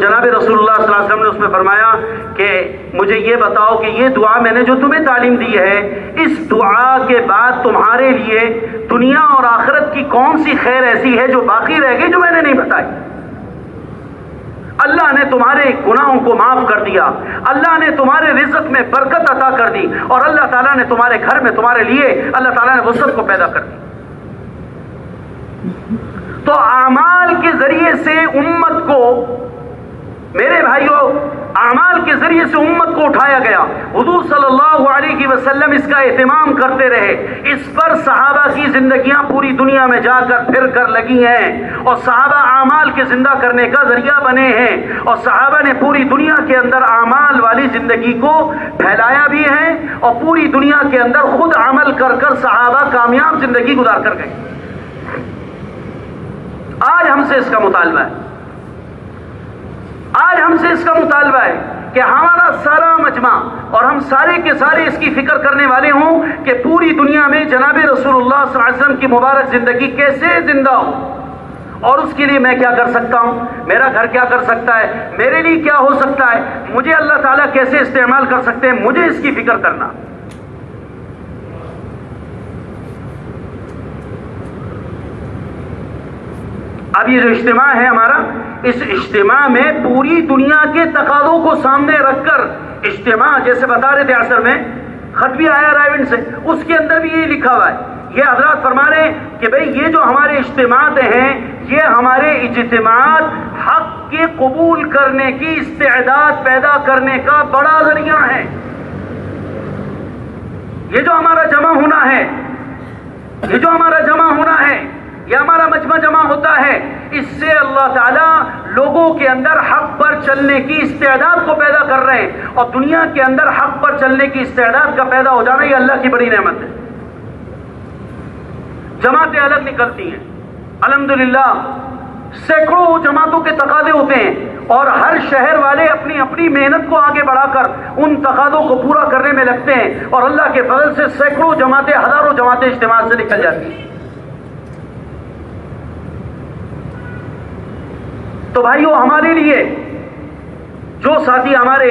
جناب رسول اللہ صلی اللہ علیہ وسلم نے اس میں فرمایا کہ مجھے یہ بتاؤ کہ یہ دعا میں نے جو تمہیں تعلیم دی ہے، اس دعا کے بعد تمہارے لیے دنیا اور آخرت کی کون سی خیر ایسی ہے جو باقی رہ گئی جو میں نے نہیں بتائی؟ اللہ نے تمہارے گناہوں کو معاف کر دیا، اللہ نے تمہارے رزق میں برکت عطا کر دی، اور اللہ تعالیٰ نے تمہارے گھر میں تمہارے لیے اللہ تعالیٰ نے وسعت کو پیدا کر دی۔ تو اعمال کے ذریعے سے امت کو، میرے بھائیوں، اعمال کے ذریعے سے امت کو اٹھایا گیا۔ حضور صلی اللہ علیہ وسلم اس کا اہتمام کرتے رہے، اس پر صحابہ کی زندگیاں پوری دنیا میں جا کر پھر کر لگی ہیں، اور صحابہ اعمال کے زندہ کرنے کا ذریعہ بنے ہیں، اور صحابہ نے پوری دنیا کے اندر اعمال والی زندگی کو پھیلایا بھی ہے، اور پوری دنیا کے اندر خود عمل کر کر صحابہ کامیاب زندگی گزار کر گئے۔ آج ہم سے اس کا مطالبہ ہے، آج ہم سے اس کا مطالبہ ہے کہ ہمارا سارا مجمع اور ہم سارے کے سارے اس کی فکر کرنے والے ہوں کہ پوری دنیا میں جناب رسول اللہ صلی اللہ علیہ وسلم کی مبارک زندگی کیسے زندہ ہو، اور اس کے لیے میں کیا کر سکتا ہوں، میرا گھر کیا کر سکتا ہے، میرے لیے کیا ہو سکتا ہے، مجھے اللہ تعالیٰ کیسے استعمال کر سکتے ہیں، مجھے اس کی فکر کرنا۔ اب یہ جو اجتماع ہے ہمارا، اس اجتماع میں پوری دنیا کے تقاضوں کو سامنے رکھ کر اجتماع، جیسے بتا رہے تھے اثر میں خط بھی آیا رائیونڈ سے، اس کے اندر بھی یہ لکھا ہوا ہے، یہ حضرات فرما رہے ہیں کہ بھئی یہ جو ہمارے اجتماعات ہیں، یہ ہمارے اجتماعات حق کے قبول کرنے کی استعداد پیدا کرنے کا بڑا ذریعہ ہے۔ یہ جو ہمارا جمع ہونا ہے، یہ جو ہمارا جمع ہونا ہے، یہ ہمارا مجمع جمع ہوتا ہے، اس سے اللہ تعالیٰ لوگوں کے اندر حق پر چلنے کی استعداد کو پیدا کر رہے ہیں، اور دنیا کے اندر حق پر چلنے کی استعداد کا پیدا ہو جانا یہ اللہ کی بڑی نعمت ہے۔ جماعتیں الگ نکلتی ہیں، الحمدللہ سینکڑوں جماعتوں کے تقاضے ہوتے ہیں، اور ہر شہر والے اپنی اپنی محنت کو آگے بڑھا کر ان تقاضوں کو پورا کرنے میں لگتے ہیں، اور اللہ کے فضل سے سینکڑوں جماعتیں، ہزاروں جماعتیں اجتماع سے نکل جاتی ہیں۔ تو بھائیو، ہمارے لیے جو ساتھی ہمارے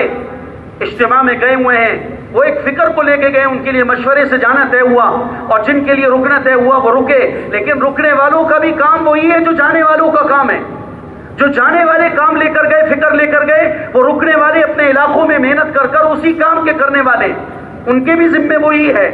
اجتماع میں گئے ہوئے ہیں، وہ ایک فکر کو لے کے گئے، ان کے لیے مشورے سے جانا طے ہوا، اور جن کے لیے رکنا طے ہوا وہ رکے، لیکن رکنے والوں کا بھی کام وہی ہے جو جانے والوں کا کام ہے۔ جو جانے والے کام لے کر گئے، فکر لے کر گئے، وہ رکنے والے اپنے علاقوں میں محنت کر کر اسی کام کے کرنے والے، ان کے بھی ذمے وہی ہے،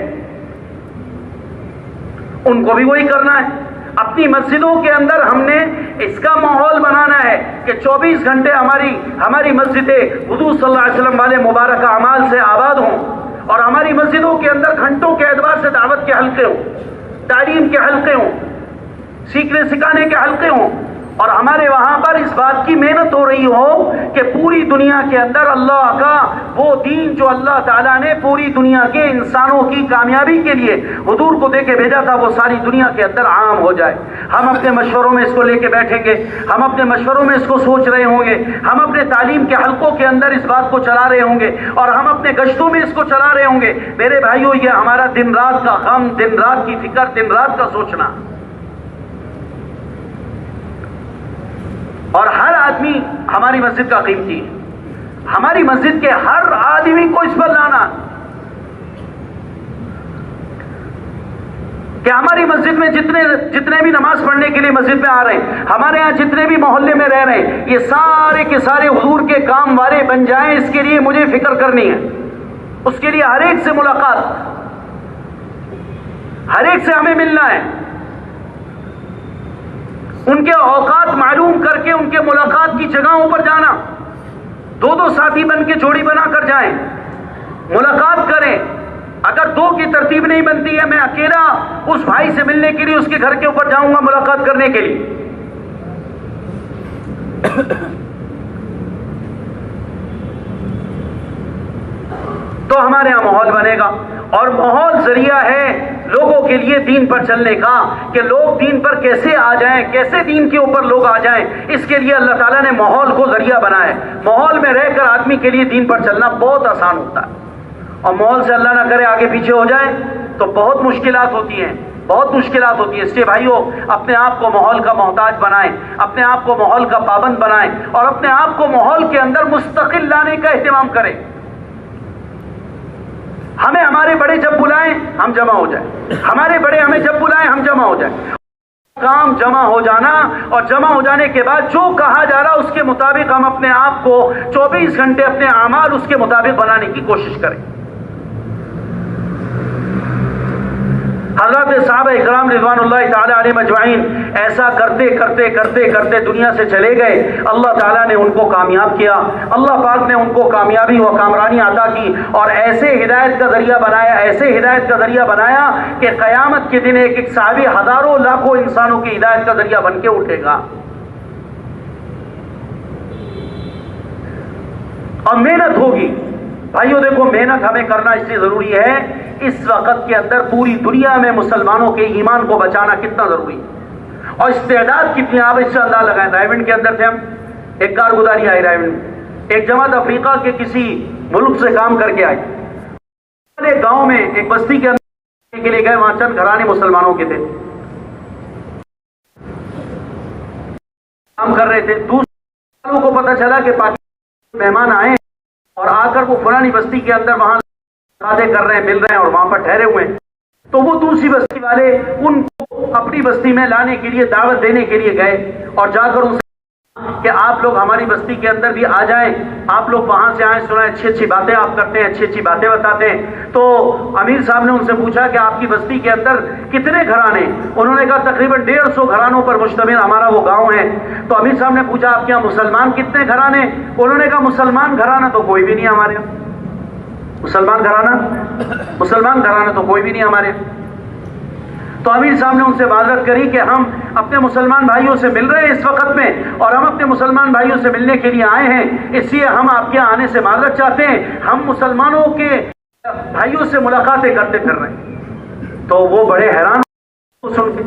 ان کو بھی وہی کرنا ہے۔ اپنی مسجدوں کے اندر ہم نے اس کا ماحول بنانا ہے کہ 24 گھنٹے ہماری مسجدیں حضور صلی اللہ علیہ وسلم والے مبارک اعمال سے آباد ہوں، اور ہماری مسجدوں کے اندر گھنٹوں کے اعتبار سے دعوت کے حلقے ہوں، تعلیم کے حلقے ہوں، سیکھنے سکھانے کے حلقے ہوں، اور ہمارے وہاں پر اس بات کی محنت ہو رہی ہو کہ پوری دنیا کے اندر اللہ کا وہ دین جو اللہ تعالیٰ نے پوری دنیا کے انسانوں کی کامیابی کے لیے حضور کو دے کے بھیجا تھا، وہ ساری دنیا کے اندر عام ہو جائے۔ ہم اپنے مشوروں میں اس کو لے کے بیٹھیں گے، ہم اپنے مشوروں میں اس کو سوچ رہے ہوں گے، ہم اپنے تعلیم کے حلقوں کے اندر اس بات کو چلا رہے ہوں گے، اور ہم اپنے گشتوں میں اس کو چلا رہے ہوں گے۔ میرے بھائیوں، یہ ہمارا دن رات کا غم، دن رات کی فکر، دن رات کا سوچنا، اور ہر آدمی ہماری مسجد کا قیمتی ہے، ہماری مسجد کے ہر آدمی کو اس پر لانا کہ ہماری مسجد میں جتنے بھی نماز پڑھنے کے لیے مسجد میں آ رہے ہیں، ہمارے ہاں جتنے بھی محلے میں رہ رہے ہیں، یہ سارے کے سارے حضور کے کام والے بن جائیں، اس کے لیے مجھے فکر کرنی ہے، اس کے لیے ہر ایک سے ملاقات، ہر ایک سے ہمیں ملنا ہے، ان کے اوقات معلوم کر کے ان کے ملاقات کی جگہوں پر جانا، دو ساتھی بن کے جوڑی بنا کر جائیں، ملاقات کریں۔ اگر دو کی ترتیب نہیں بنتی ہے، میں اکیلا اس بھائی سے ملنے کے لیے اس کے گھر کے اوپر جاؤں گا ملاقات کرنے کے لیے۔ تو ہمارے یہاں ماحول بنے گا، اور ماحول ذریعہ ہے لوگوں کے لیے دین پر چلنے کا، کہ لوگ دین پر کیسے آ جائیں، کیسے دین کے اوپر لوگ آ جائیں۔ اس کے لیے اللہ تعالیٰ نے ماحول کو ذریعہ بنایا ہے۔ ماحول میں رہ کر آدمی کے لیے دین پر چلنا بہت آسان ہوتا ہے، اور ماحول سے اللہ نہ کرے آگے پیچھے ہو جائے تو بہت مشکلات ہوتی ہیں۔ بہت مشکلات ہوتی ہیں. اس لیے بھائیوں اپنے آپ کو ماحول کا محتاج بنائیں، اپنے آپ کو ماحول کا پابند بنائیں اور اپنے آپ کو ماحول کے اندر مستقل لانے کا اہتمام کریں. ہمیں ہمارے بڑے جب بلائیں ہم جمع ہو جائیں، ہمارے بڑے ہمیں جب بلائیں ہم جمع ہو جائیں. کام جمع ہو جانا اور جمع ہو جانے کے بعد جو کہا جا رہا اس کے مطابق ہم اپنے آپ کو 24 گھنٹے اپنے اعمال اس کے مطابق بنانے کی کوشش کریں. حضرت صحابہ اکرام رضوان اللہ تعالی علیہم اجمعین ایسا کرتے کرتے کرتے کرتے دنیا سے چلے گئے. اللہ تعالیٰ نے ان کو کامیاب کیا، اللہ پاک نے ان کو کامیابی و کامرانی عطا کی اور ایسے ہدایت کا ذریعہ بنایا، ایسے ہدایت کا ذریعہ بنایا کہ قیامت کے دن ایک ایک صحابی ہزاروں لاکھوں انسانوں کی ہدایت کا ذریعہ بن کے اٹھے گا. اور محنت ہوگی بھائیو. دیکھو محنت ہمیں کرنا اس لیے ضروری ہے، اس وقت کے اندر پوری دنیا میں مسلمانوں کے ایمان کو بچانا کتنا ضروری ہے اور استعداد کتنی. آپ اس سے اندازہ لگائیں. رائیونڈ کے اندر تھے ہم، ایک کارگزاری آئی رائیونڈ، ایک جماعت افریقہ کے کسی ملک سے کام کر کے آئی. ایک گاؤں میں ایک بستی کے اندر کے لیے گئے، وہاں چند گھرانے مسلمانوں کے تھے، کام کر رہے تھے. دوسرے لوگوں کو پتہ چلا کہ پاکستان مہمان آئے اور آ کر وہ فلانی بستی کے اندر وہاں شادی کر رہے ہیں، مل رہے ہیں اور وہاں پر ٹھہرے ہوئے ہیں. تو وہ دوسری بستی والے ان کو اپنی بستی میں لانے کے لیے دعوت دینے کے لیے گئے اور جا کر ان سے کہ آپ لوگ ہماری بستی کے اندر بھی آ جائیں، آپ لوگ وہاں سے آئیں، سنیں اچھی اچھی باتیں آپ کرتے ہیں، اچھی اچھی باتیں بتاتے ہیں. تو امیر صاحب نے ان سے پوچھا کہ آپ کی بستی کے اندر کتنے گھرانے؟ انہوں نے کہا تقریباً 150 گھرانوں پر مشتمل ہمارا وہ گاؤں ہے. تو امیر صاحب نے پوچھا آپ کے یہاں مسلمان کتنے گھرانے؟ انہوں نے کہا مسلمان گھرانہ تو کوئی بھی نہیں ہمارے یہاں. مسلمان گھرانہ تو کوئی بھی نہیں ہمارے. تو امیر صاحب نے ان سے معذرت کری کہ ہم اپنے مسلمان بھائیوں سے مل رہے ہیں اس وقت میں اور ہم اپنے مسلمان بھائیوں سے ملنے کے لیے آئے ہیں، اس لیے ہم آپ کے آنے سے معذرت چاہتے ہیں، ہم مسلمانوں کے بھائیوں سے ملاقاتیں کرتے پھر رہے ہیں. تو وہ بڑے حیران سن کے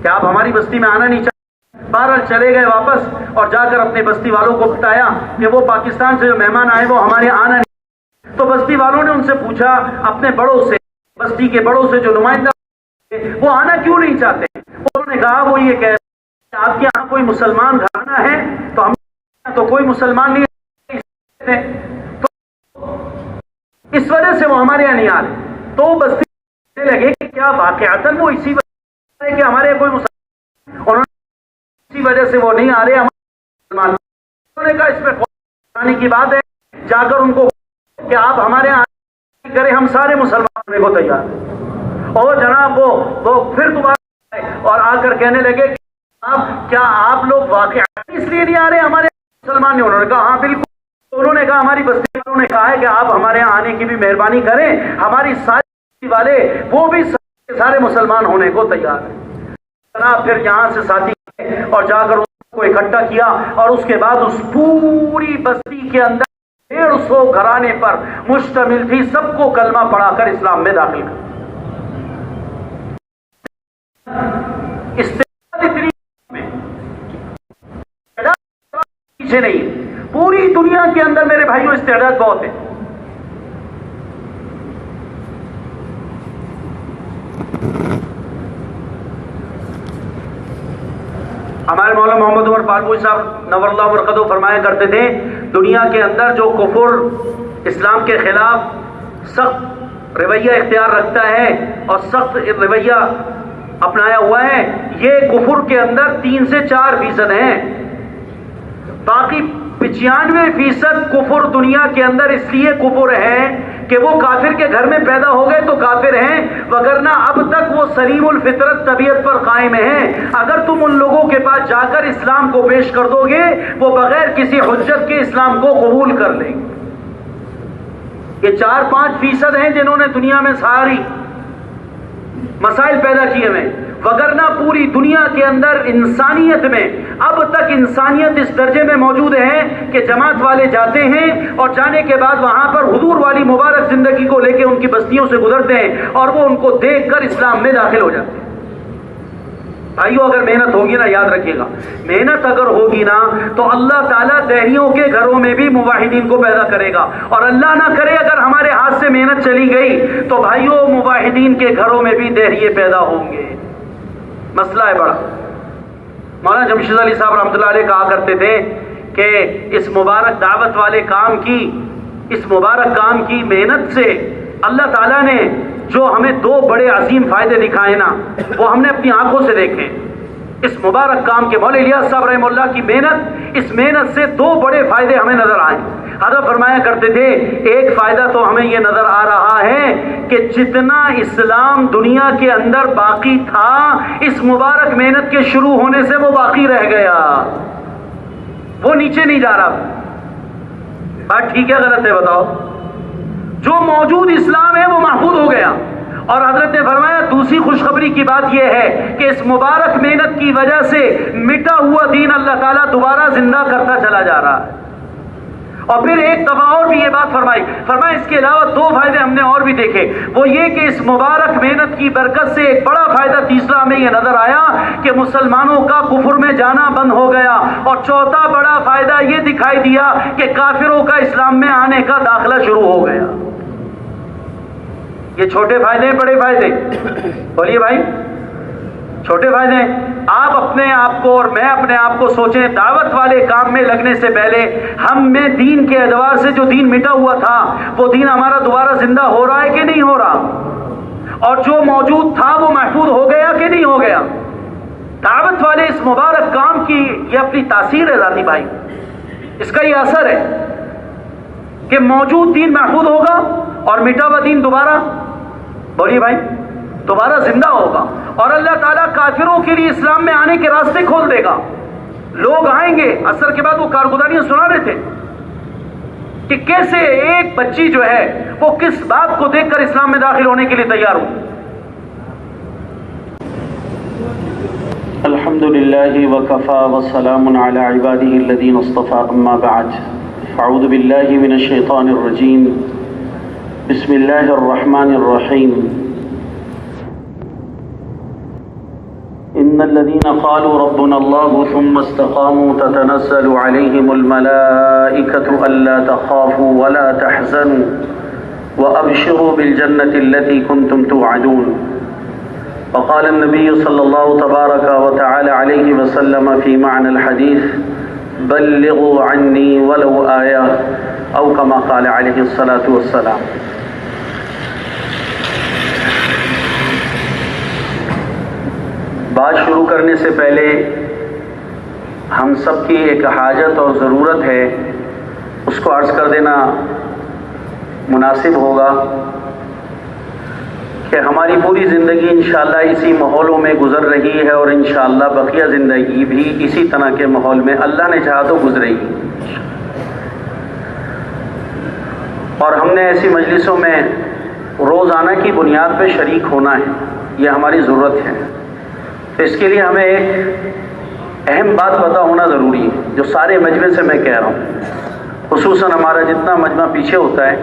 کہ آپ ہماری بستی میں آنا نہیں چاہتے. بہرحال چلے گئے واپس اور جا کر اپنے بستی والوں کو بتایا کہ وہ پاکستان سے جو مہمان آئے وہ ہمارے آنا نہیں. تو بستی والوں نے ان سے پوچھا اپنے بڑوں سے، بستی کے بڑوں سے جو نمائندہ وہ آنا کیوں نہیں چاہتے؟ انہوں نے کہا وہ یہ کہہ رہے ہیں کہ آپ کے یہاں کوئی مسلمان گھرانہ ہے تو ہم تو کوئی مسلمان نہیں، تو اس وجہ سے وہ ہمارے یہاں نہیں آ رہے. تو بستی کہنے لگے کہ کیا واقعتاً وہ اسی وجہ سے کہ ہمارے کوئی مسلمان، انہوں نے اسی وجہ سے وہ نہیں آ رہے ہمارے مسلمان. انہوں نے کہا اس میں کی بات ہے، جا کر ان کو کہ آپ ہمارے یہاں کریں، ہم سارے مسلمان ہونے کو تیار ہیں. اور جناب وہ پھر دوبارہ اور آ کر کہنے لگے کہ کیا آپ لوگ واقعی اس لیے نہیں آ رہے ہمارے مسلمان نے؟ انہوں نے کہا ہاں بالکل. انہوں نے کہا ہماری بستی والوں نے کہا ہے کہ آپ ہمارے یہاں آنے کی بھی مہربانی کریں، ہماری ساری بستی والے وہ بھی سارے مسلمان ہونے کو تیار ہیں. جناب پھر یہاں سے ساتھی گئے اور جا کر ان کو اکٹھا کیا اور اس کے بعد اس پوری بستی کے اندر 150 گھرانے پر مشتمل تھی، سب کو کلمہ پڑھا کر اسلام میں داخل کر. استعداد اتنی پیچھے نہیں، پوری دنیا کے اندر میرے بھائیوں استعداد بہت ہے. ہمارے مولانا محمد عمر فاروقی صاحب نور اللہ برکتہ فرمایا کرتے تھے دنیا کے اندر جو کفر اسلام کے خلاف سخت رویہ اختیار رکھتا ہے اور سخت رویہ اپنایا ہوا ہے، یہ کفر کے اندر 3 سے 4% ہیں. باقی 95% کفر دنیا کے اندر اس لیے کفر ہے کہ وہ کافر کے گھر میں پیدا ہو گئے تو کافر ہیں، وگرنہ اب تک وہ سلیم الفطرت طبیعت پر قائم ہیں. اگر تم ان لوگوں کے پاس جا کر اسلام کو پیش کر دو گے وہ بغیر کسی حجت کے اسلام کو قبول کر لیں گے. یہ 4-5% ہیں جنہوں نے دنیا میں ساری مسائل پیدا کیے ہوئے، وگرنہ پوری دنیا کے اندر انسانیت میں اب تک انسانیت اس درجے میں موجود ہے کہ جماعت والے جاتے ہیں اور جانے کے بعد وہاں پر حضور والی مبارک زندگی کو لے کے ان کی بستیوں سے گزرتے ہیں اور وہ ان کو دیکھ کر اسلام میں داخل ہو جاتے ہیں. بھائیو اگر محنت ہوگی نا، یاد رکھیے گا، محنت اگر ہوگی نا تو اللہ تعالیٰ دہریوں کے گھروں میں بھی موحدین کو پیدا کرے گا. اور اللہ نہ کرے اگر ہمارے ہاتھ سے محنت چلی گئی تو بھائیو موحدین کے گھروں میں بھی دہریے پیدا ہوں گے. مسئلہ ہے بڑا. مولانا جمشید علی صاحب رحمۃ اللہ علیہ کہا کرتے تھے کہ اس مبارک دعوت والے کام کی، اس مبارک کام کی محنت سے اللہ تعالیٰ نے جو ہمیں دو بڑے عظیم فائدے دکھائے نا، وہ ہم نے اپنی آنکھوں سے دیکھے. اس مبارک کام کے مولانا الیاس صاحب رحمہ اللہ کی محنت، اس محنت سے دو بڑے فائدے ہمیں نظر آئے. حضرت فرمایا کرتے تھے ایک فائدہ تو ہمیں یہ نظر آ رہا ہے کہ جتنا اسلام دنیا کے اندر باقی تھا، اس مبارک محنت کے شروع ہونے سے وہ باقی رہ گیا، وہ نیچے نہیں جا رہا. بات ٹھیک ہے غلط ہے بتاؤ؟ جو موجود اسلام ہے وہ محفوظ ہو گیا. اور حضرت نے فرمایا دوسری خوشخبری کی بات یہ ہے کہ اس مبارک محنت کی وجہ سے مٹا ہوا دین اللہ تعالیٰ دوبارہ زندہ کرتا چلا جا رہا ہے. اور پھر ایک دفعہ اور بھی یہ بات فرمایا اس کے علاوہ دو فائدے ہم نے اور بھی دیکھے، وہ یہ کہ اس مبارک محنت کی برکت سے ایک بڑا فائدہ تیسرا ہمیں یہ نظر آیا کہ مسلمانوں کا کفر میں جانا بند ہو گیا. اور چوتھا بڑا فائدہ یہ دکھائی دیا کہ کافروں کا اسلام میں آنے کا داخلہ شروع ہو گیا. یہ چھوٹے فائدے ہیں بڑے فائدے؟ بولیے بھائی، چھوٹے فائدے ہیں. آپ اپنے آپ کو اور میں اپنے آپ کو سوچیں، دعوت والے کام میں لگنے سے پہلے ہم میں دین کے اعتبار سے جو دین مٹا ہوا تھا وہ دین ہمارا دوبارہ زندہ ہو رہا ہے کہ نہیں ہو رہا؟ اور جو موجود تھا وہ محفوظ ہو گیا کہ نہیں ہو گیا؟ دعوت والے اس مبارک کام کی یہ اپنی تاثیر ہے ذاتی بھائی، اس کا یہ اثر ہے کہ موجود دین محفوظ ہوگا اور مٹا ہوا دین دوبارہ، بولیے بھائی، دوبارہ زندہ ہوگا. اور اللہ تعالیٰ کافروں کے لیے اسلام میں آنے کے راستے کھول دے گا. لوگ آئیں گے. اثر کے بعد وہ کارگزاریاں سنا رہے تھے کہ کیسے ایک بچی جو ہے وہ کس بات کو دیکھ کر اسلام میں داخل ہونے کے لیے تیار ہو. الحمد للہ وکفا وسلام علی عبادہ الذین اصطفى اما بعد اعوذ باللہ من الشیطان الرجیم بسم اللہ الرحمن الرحیم ان الذين قالوا ربنا الله ثم استقاموا تتنزل عليهم الملائكة ألا تخافوا ولا تحزنوا وأبشروا بالجنة التي كنتم توعدون. وقال النبي صلى الله تبارك وتعالى عليه وسلم في معنى الحديث بلغوا عني ولو آية أو كما قال عليه الصلاة والسلام. بات شروع کرنے سے پہلے ہم سب کی ایک حاجت اور ضرورت ہے، اس کو عرض کر دینا مناسب ہوگا کہ ہماری پوری زندگی انشاءاللہ اسی ماحولوں میں گزر رہی ہے اور انشاءاللہ بقیہ زندگی بھی اسی طرح کے ماحول میں اللہ نے چاہا تو گزرے گی. اور ہم نے ایسی مجلسوں میں روزانہ کی بنیاد پہ شریک ہونا ہے، یہ ہماری ضرورت ہے. تو اس کے لیے ہمیں ایک اہم بات پتہ ہونا ضروری ہے جو سارے مجمع سے میں کہہ رہا ہوں، خصوصاً ہمارا جتنا مجمع پیچھے ہوتا ہے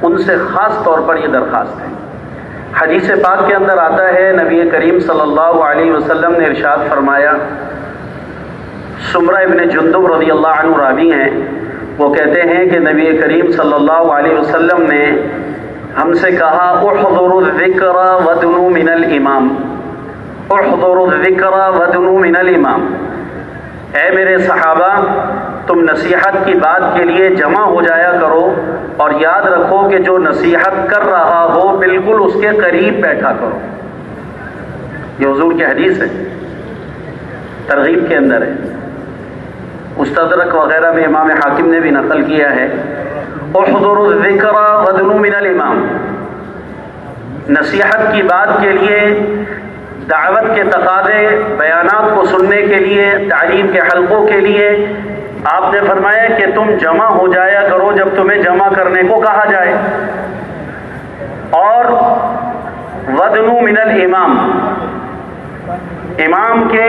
ان سے خاص طور پر یہ درخواست ہے. حدیث پاک کے اندر آتا ہے، نبی کریم صلی اللہ علیہ وسلم نے ارشاد فرمایا، سمرہ ابن جندب رضی اللہ عنہ راوی ہیں، وہ کہتے ہیں کہ نبی کریم صلی اللہ علیہ وسلم نے ہم سے کہا احضروا الذکر ودنوا من الامام، احضروا الذکر ودنوا من الامام. اے میرے صحابہ، تم نصیحت کی بات کے لیے جمع ہو جایا کرو اور یاد رکھو کہ جو نصیحت کر رہا ہو بالکل اس کے قریب بیٹھا کرو. یہ حضور کی حدیث ہے، ترغیب کے اندر ہے، مستدرک وغیرہ میں امام حاکم نے بھی نقل کیا ہے. احضروا الذکر ودنوا من الامام. نصیحت کی بات کے لیے، دعوت کے تقاضے، بیانات کو سننے کے لیے، تعلیم کے حلقوں کے لیے آپ نے فرمایا کہ تم جمع ہو جایا کرو جب تمہیں جمع کرنے کو کہا جائے. اور ودنوا من الامام، امام کے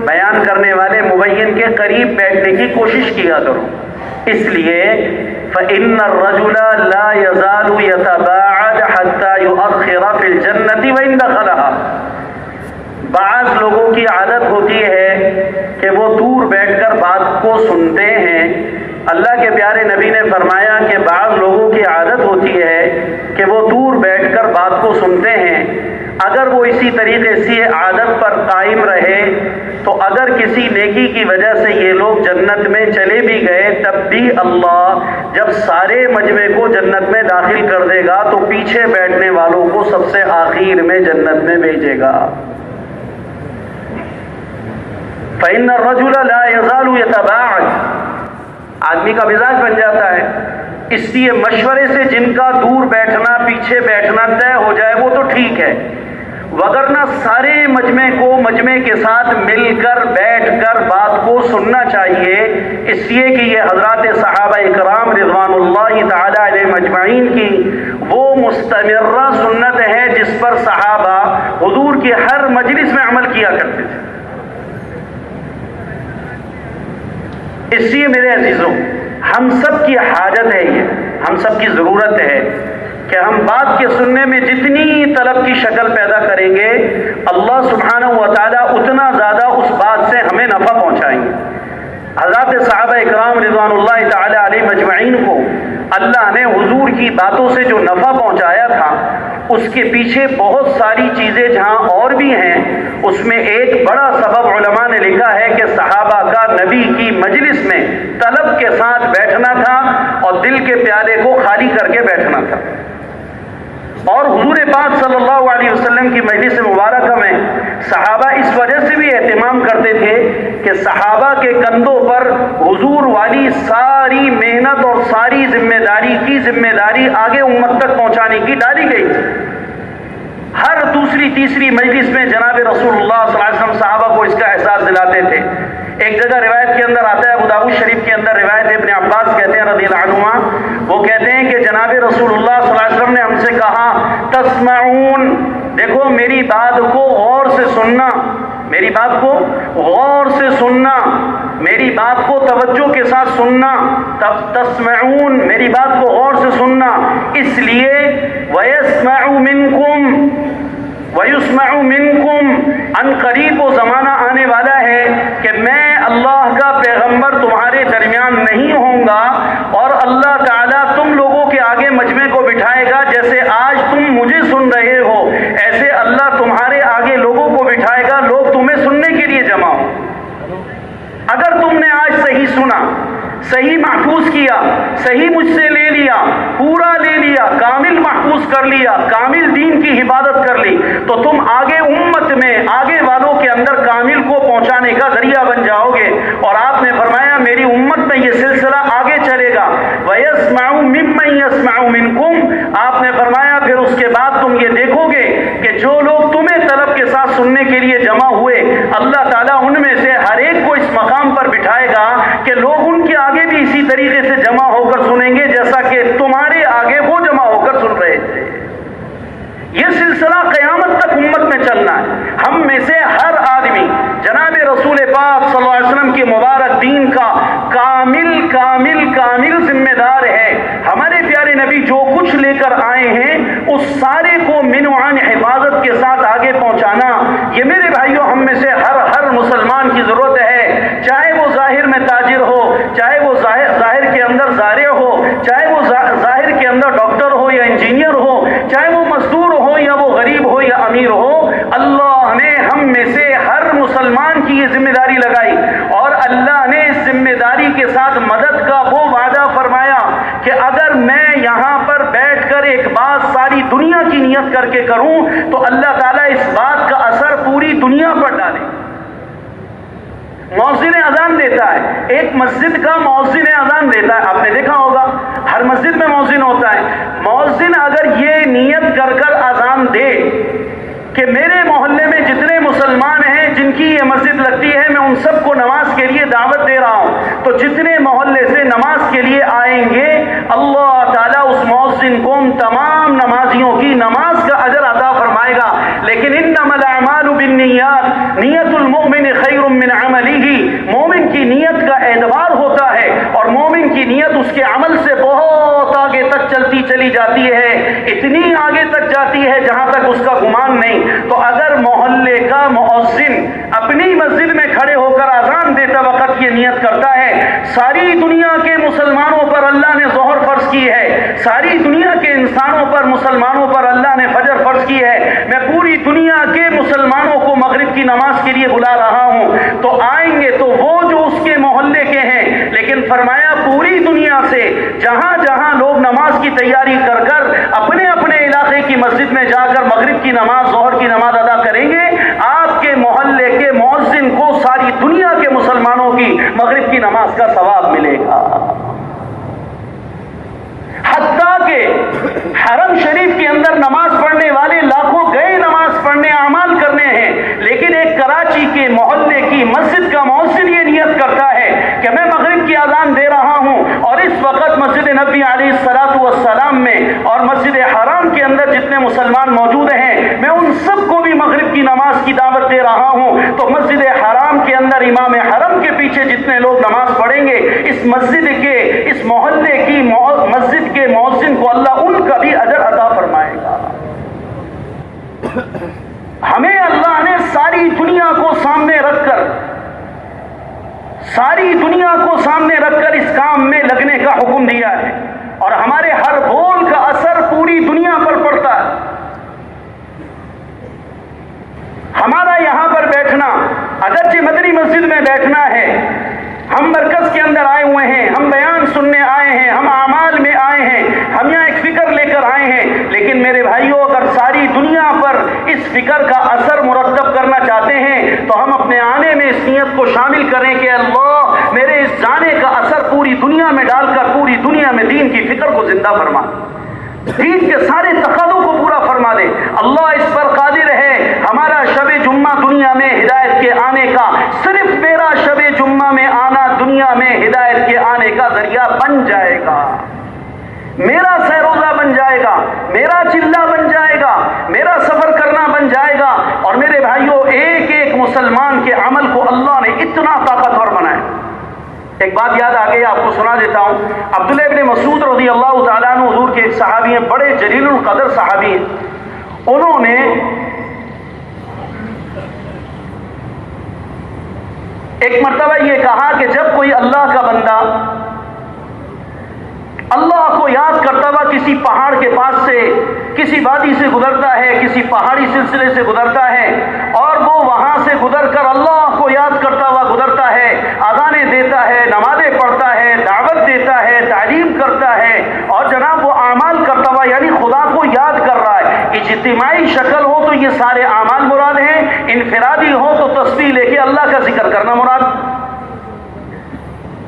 بیان کرنے والے مبین کے قریب بیٹھنے کی کوشش کیا کرو. اس لیے فإن الرجل لا يزال يتباعد حتى يؤخر في الجنة وإن دخلها. بعض لوگوں کی عادت ہوتی ہے کہ وہ دور بیٹھ کر بات کو سنتے ہیں. اللہ کے پیارے نبی نے فرمایا کہ بعض لوگوں کی عادت ہوتی ہے کہ وہ دور بیٹھ کر بات کو سنتے ہیں اگر وہ اسی طریقے سے عادت پر قائم رہے تو اگر کسی نیکی کی وجہ سے یہ لوگ جنت میں چلے بھی گئے تب بھی اللہ جب سارے مجمع کو جنت میں داخل کر دے گا تو پیچھے بیٹھنے والوں کو سب سے آخر میں جنت میں بھیجے گا۔ فإن الرجل لا يزال يتباعد، آدمی کا مزاج بن جاتا ہے، اس لیے مشورے سے جن کا دور بیٹھنا پیچھے بیٹھنا طے ہو جائے وہ تو ٹھیک ہے، وگرنہ سارے مجمع کو مجمع کے ساتھ مل کر بیٹھ کر بات کو سننا چاہیے، اس لیے کہ یہ حضرات صحابہ اکرام رضوان اللہ تعالی علیہم اجمعین کی وہ مستمرہ سنت ہے جس پر صحابہ حضور کی ہر مجلس میں عمل کیا کرتے تھے۔ اس لیے میرے عزیزوں، ہم سب کی حاجت ہے، یہ ہم سب کی ضرورت ہے کہ ہم بات کے سننے میں جتنی طلب کی شکل پیدا کریں گے اللہ سبحانہ و تعالیٰ اتنا زیادہ اس بات سے ہمیں نفع پہنچائیں گے۔ حضرات صحابہ اکرام رضوان اللہ تعالیٰ علیہ مجمعین کو اللہ نے حضور کی باتوں سے جو نفع پہنچایا تھا اس کے پیچھے بہت ساری چیزیں جہاں اور بھی ہیں، اس میں ایک بڑا سبب علماء نے لکھا ہے کہ صحابہ کا نبی کی مجلس میں طلب کے ساتھ بیٹھنا تھا اور دل کے پیالے کو خالی کر کے بیٹھنا تھا۔ اور حضور پاک صلی اللہ علیہ وسلم کی مجلس مبارکہ میں صحابہ اس وجہ سے بھی اہتمام کرتے تھے کہ صحابہ کے کندھوں پر حضور والی ساری محنت اور ساری ذمہ داری آگے امت تک پہنچانے کی ڈالی گئی تھی۔ ہر دوسری تیسری مجلس میں جناب رسول اللہ صلی اللہ علیہ وسلم صحابہ کو اس کا احساس دلاتے تھے۔ ایک جگہ روایت کے اندر آتا ہے، ابو داؤد شریف کے اندر روایت ہے، ابن عباس کہتے ہیں رضی اللہ عنہما، وہ کہتے ہیں کہ جناب رسول اللہ صلی اللہ علیہ وسلم نے ہم سے کہا تسمعون، دیکھو میری بات کو غور سے سننا، میری بات کو غور سے سننا، میری بات کو توجہ کے ساتھ سننا، تسمعون میری بات کو غور سے سننا، اس لیے وَيَسْمَعُ مِنْكُمْ وَيُسْمَعُ مِنْكُمْ، ان قریب وہ زمانہ آنے والا ہے کہ میں اللہ کا پیغمبر تمہارے درمیان نہیں ہوں گا اور اللہ تعالیٰ تم لوگوں کے آگے مجمع کو بٹھائے گا، جیسے آج تم مجھے سن رہے ہو ایسے اللہ تمہارے آگے لوگوں کو بٹھائے گا، لوگ تمہیں سننے کے لیے جمع ہو۔ اگر تم نے آج صحیح سنا، صحیح محفوظ کیا، صحیح مجھ سے لے لیا، پورا لے لیا، کامل محفوظ کر لیا، کامل دین کی حفاظت کر لی، تو تم آگے امت میں آگے والوں کے اندر کامل کو پہنچانے کا ذریعہ بن جاؤ گے۔ اور آپ نے فرمایا میری امت میں یہ سلسلہ آگے چلے گا۔ وَيَسْمَعُ مِمَّن يَسْمَعُ مِنْكُمْ، آپ نے فرمایا پھر اس کے بعد تم یہ دیکھو گے کہ جو لوگ تمہیں طلب کے ساتھ سننے کے لیے جمع ہوئے اللہ تعالیٰ ان میں سے ہر ایک کو اس مقام پر بٹھائے گا کہ لوگ ان کے آگے بھی اسی طریقے سے جمع ہو کر سنیں گے جیسا کہ تمہارے آگے وہ جمع ہو کر سن رہے تھے۔ یہ سلسلہ قیامت تک امت میں چلنا ہے۔ ہم میں سے ہر آدمی جناب رسول پاک صلی اللہ علیہ وسلم کے مبارک دین کا کامل ذمہ دار ہے۔ ہمارے پیارے نبی جو کچھ لے کر آئے ہیں اس سارے کو من وعن حفاظت کے ساتھ آگے پہنچانا، یہ میرے بھائیوں ہم میں سے ہر مسلمان کی ضرورت ہے، چاہے وہ ظاہر میں تاجر ہو، چاہے وہ ظاہر کے اندر زارع ہو، چاہے وہ ظاہر کے اندر ڈاکٹر ہو یا انجینئر ہو، چاہے وہ مزدور ہو یا وہ غریب ہو یا امیر ہو، اللہ نے ہم میں سے ہر مسلمان کی یہ ذمہ داری لگائی اور اللہ نے اس ذمہ داری کے ساتھ مدد کا وہ وعدہ فرمایا کہ اگر میں یہاں پر بیٹھ کر ایک بات ساری دنیا کی نیت کر کے کروں تو اللہ تعالیٰ اس بات کا اثر پوری دنیا پر ڈالے۔ مؤذن اذان دیتا ہے، ایک مسجد کا مؤذن اذان دیتا ہے، آپ نے دیکھا ہوگا ہر مسجد میں مؤذن ہوتا ہے۔ مؤذن اگر یہ نیت کر کر اذان دے کہ میرے محلے میں جتنے مسلمان ہیں جن کی یہ مسجد لگتی ہے میں ان سب کو نماز کے لیے دعوت دے رہا ہوں، تو جتنے محلے سے نماز کے لیے آئیں گے اللہ تعالیٰ اس مؤذن کو تمام نمازیوں کی نماز کا اجر عطا فرمائے گا۔ لیکن انما الاعمال بالنیات، نیت المؤمن خیر من عملہ، مومن کی نیت کا اعتبار ہوتا ہے اور مومن کی نیت اس کے عمل سے بہت آگے تک چلتی چلی جاتی ہے، اتنی آگے تک جاتی ہے جہاں تک اس کا گمان نہیں۔ تو اگر محلے کا مؤذن اپنی مسجد میں کھڑے ہو کر اذان دیتا وقت یہ نیت کرتا ہے ساری دنیا کے مسلمانوں پر اللہ نے ظہر فرض کی ہے، ساری دنیا کے انسانوں پر مسلمانوں پر اللہ نے فجر فرض کی ہے، میں پوری پوری دنیا کے مسلمانوں کو مغرب کی نماز کے لیے بلا رہا ہوں، تو آئیں گے تو وہ جو اس کے محلے کے ہیں، لیکن فرمایا پوری دنیا سے جہاں جہاں لوگ نماز کی تیاری کر کر اپنے اپنے علاقے کی مسجد میں جا کر مغرب کی نماز، ظہر کی نماز ادا کریں گے، آپ کے محلے کے مؤذن کو ساری دنیا کے مسلمانوں کی مغرب کی نماز کا ثواب ملے گا۔ حتیٰ کہ حرم شریف کے اندر نماز پڑھنے والے لاکھوں گئے نماز پڑھنے، اعمال کرنے ہیں، لیکن ایک کراچی کے محلے کی مسجد کا مؤذن یہ نیت کرتا ہے کہ میں مغرب کی اذان دے رہا ہوں اور اس وقت مسجد نبی علیہ الصلوۃ والسلام میں اور مسجد حرام کے اندر جتنے مسلمان موجود ہیں میں ان سب کو بھی مغرب کی نماز کی دعوت دے رہا ہوں، تو مسجد حرام کے اندر امام حرم کے پیچھے جتنے لوگ نماز پڑھیں گے، اس مسجد کے، اس محلے کی مسجد کے مؤذن کو اللہ ان کا بھی اجر عطا فرمائے گا۔ ہمیں اللہ نے ساری دنیا کو سامنے رکھ کر، ساری دنیا کو سامنے رکھ کر اس کام میں لگنے کا حکم دیا ہے، اور ہمارے ہر بول کا اثر پوری دنیا پر پڑتا ہے۔ ہمارا یہاں پر بیٹھنا، اگرچہ مدنی مسجد میں بیٹھنا ہے، ہم مرکز کے اندر آئے ہوئے ہیں، ہم بیان سننے آئے ہیں، ہم اعمال میں آئے ہیں، ہم یہاں ایک فکر لے کر آئے ہیں، لیکن میرے بھائیوں اگر ساری دنیا پر اس فکر کا اثر مرتب کرنا چاہتے ہیں تو ہم اپنے آنے میں اس نیت کو شامل کریں کہ اللہ میرے اس جانے کا اثر پوری دنیا میں ڈال کر پوری دنیا میں دین کی فکر کو زندہ فرما، دین کے سارے تقاضوں کو پورا فرما دے۔ اللہ اس پر قادر ہے، ہمارا شب جمعہ دنیا میں ہدایت کے آنے کا، صرف میرا شب جمعہ میں آنا دنیا میں ہدایت کے آنے کا ذریعہ بن جائے گا، میرا سہروزہ بن جائے گا، میرا چلہ بن جائے گا، میرا سفر کرنا بن جائے گا۔ اور میرے بھائیوں ایک ایک مسلمان کے عمل کو اللہ نے اتنا طاقتور بنایا۔ ایک بات یاد آ گئی، آپ کو سنا دیتا ہوں۔ عبداللہ ابن مسعود رضی اللہ تعالیٰ عنہ حضور کے ایک صحابی ہیں، بڑے جلیل القدر صحابی ہیں، انہوں نے ایک مرتبہ یہ کہا کہ جب کوئی اللہ کا بندہ اللہ کو یاد کرتا ہوا کسی پہاڑ کے پاس سے، کسی وادی سے گزرتا ہے، کسی پہاڑی سلسلے سے گزرتا ہے، اور وہ وہاں سے گزر کر اللہ کو یاد کرتا ہوا گزرتا ہے، اذانیں دیتا ہے، نمازیں پڑھتا ہے، دعوت دیتا ہے، تعلیم کرتا ہے، اور جناب وہ اعمال کرتا ہوا یعنی خدا کو یاد کر رہا ہے۔ اجتماعی شکل ہو تو یہ سارے اعمال مراد ہیں، انفرادی ہو تو تسبیح لے کے اللہ کا ذکر کرنا مراد،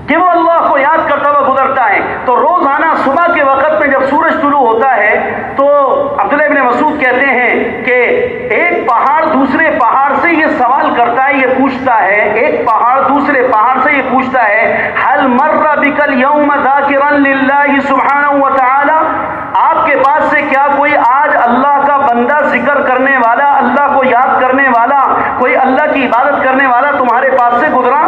کہ وہ اللہ کو یاد کرتا ہوا گزرتا ہے۔ تو روزانہ صبح کے وقت میں جب سورج طلوع ہوتا ہے تو عبداللہ ابن مسعود کہتے ہیں کہ ایک پہاڑ دوسرے پہاڑ سے یہ سوال کرتا ہے، یہ پوچھتا ہے، ایک پہاڑ دوسرے پہاڑ سے یہ پوچھتا ہے، هل مر بك اليوم ذاکرا للہ سبحانہ وتعالی، آپ کے پاس سے کیا کوئی آج اللہ کا بندہ ذکر کرنے والا، اللہ کو یاد کرنے والا، کوئی اللہ کی عبادت کرنے والا تمہارے پاس سے گزرا،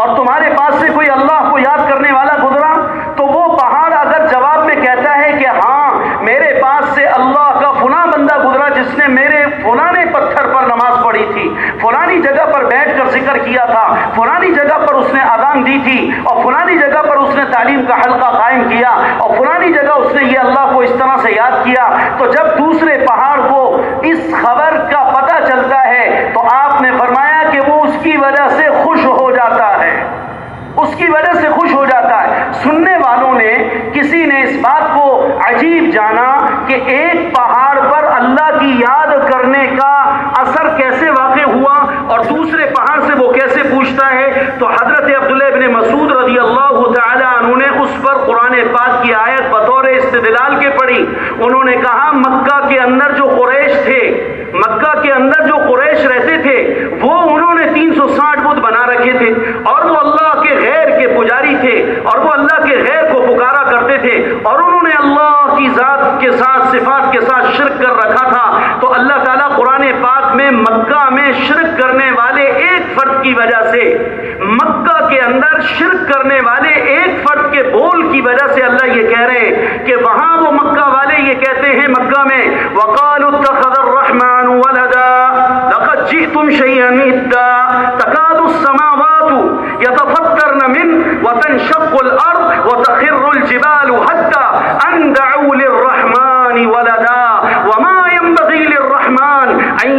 اور تمہارے پاس سے کوئی اللہ کو یاد کرنے والا گزرا؟ تو وہ پہاڑ اگر جواب میں کہتا ہے کہ ہاں میرے پاس سے اللہ کا فلاں بندہ گزرا جس نے میرے فلانے پتھر پر نماز پڑھی تھی، فلانی جگہ پر بیٹھ کر ذکر کیا تھا، فلانی جگہ پر اس نے اذان دی تھی، اور فلانی جگہ پر اس نے تعلیم کا حلقہ قائم کیا، اور فلانی جگہ اس نے یہ اللہ کو اس طرح سے یاد کیا، تو جب دوسرے پہاڑ کو اس خبر کا پتہ چلتا ہے تو آپ نے فرمایا کہ وہ اس کی وجہ سے خوش ہو جاتا ہے، اس کی وجہ سے خوش ہو جاتا ہے۔ سننے والوں نے کسی نے اس بات کو عجیب جانا کہ ایک پہاڑ پر اللہ کی یاد کرنے کا اثر کیسے واقع ہوا اور دوسرے پہاڑ سے وہ کیسے پوچھتا ہے، تو حضرت عبداللہ ابن مسعود رضی اللہ تعالی عنہ نے اس پر قرآن پاک کی آیت بطور استدلال کے پڑھی۔ انہوں نے کہا مکہ کے اندر جو قریش تھے، مکہ کے اندر جو قریش رہتے تھے، وہ انہوں نے 360 بت بنا رکھے تھے، اور وہ اللہ کے غیر کے پجاری تھے، اور وہ اللہ کے غیر کو پکارا کرتے تھے، اور انہوں نے اللہ کی ذات کے ساتھ، صفات کے ساتھ شرک کر رکھا تھا۔ تو اللہ تعالیٰ قرآن پاک میں مکہ میں شرک کرنے والے ایک فرد کی وجہ سے، مکہ کے اندر شرک کرنے والے ایک فرد کے بول کی وجہ سے اللہ یہ کہہ رہے ہیں کہ وہاں وہ مکہ والے یہ کہتے ہیں مکہ میں وَقَالُوا اتَّخَذَ الرَّحْمَنُ وَلَدًا لَقَدْ جِئْتُمْ شَيْئًا إِدًّا تَكَادُ السَّمَاوَاتُ يَتَفَطَّرْنَ مِنْهُ وَتَنشَقُّ الْأَرْضُ وَتَخِرُّ الْجِبَالُ حَتَّى أَنْ دَعُوا لِلرَّحْمَنِ وَلَدًا وَمَا يَنبَغِي لِلرَّحْمَنِ أَنْ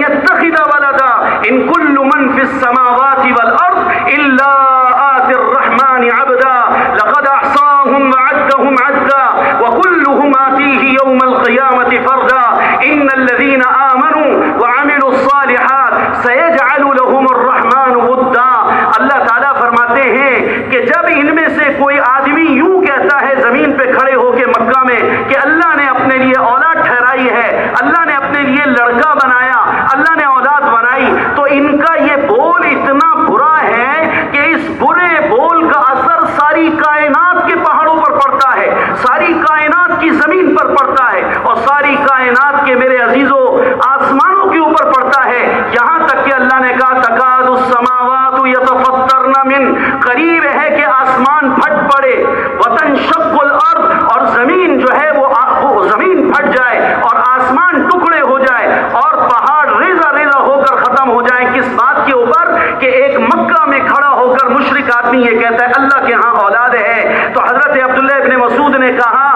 لهم عدا وكلهم آتيه يوم القيامة فردا إن الذين آمنوا وعملوا الصالحات سيجعل لهم الرحمن ودا. اللہ تعالیٰ فرماتے ہیں کہ جب ان میں سے کوئی آدمی یوں کہتا ہے زمین پہ کھڑے ہو کے مکہ میں کہ اللہ نے اپنے لیے اولاد ٹھہرائی ہے، اللہ نے اپنے لیے لڑکا بنایا، اللہ نے اولاد بنائی، تو ان کا یہ بول اتنا برا ہے کہ اس برے بول کا اثر ساری کائنات کے پہاڑوں پر پڑتا ہے، ساری کائنات کی زمین پر پڑتا ہے، اور ساری کائنات کے میرے عزیزوں آسمانوں کے اوپر پڑتا ہے. یہاں تک کہ اللہ نے کہا تکاد السماوات یتفطرن من، قریب ہے کہ آسمان پھٹ پڑے، وتنشق الارض، اور زمین جو ہے وہ زمین پھٹ جائے اور آسمان ٹکڑے ہو جائے اور پہاڑ ریزہ ریزہ ہو کر ختم ہو جائے. کس بات کے اوپر؟ کہ ایک مکہ میں کھڑا ہو کر مشرک آدمی یہ کہتا ہے اللہ کے ہاں اولاد ہے. تو حضرت عبداللہ ابن مسعود نے کہا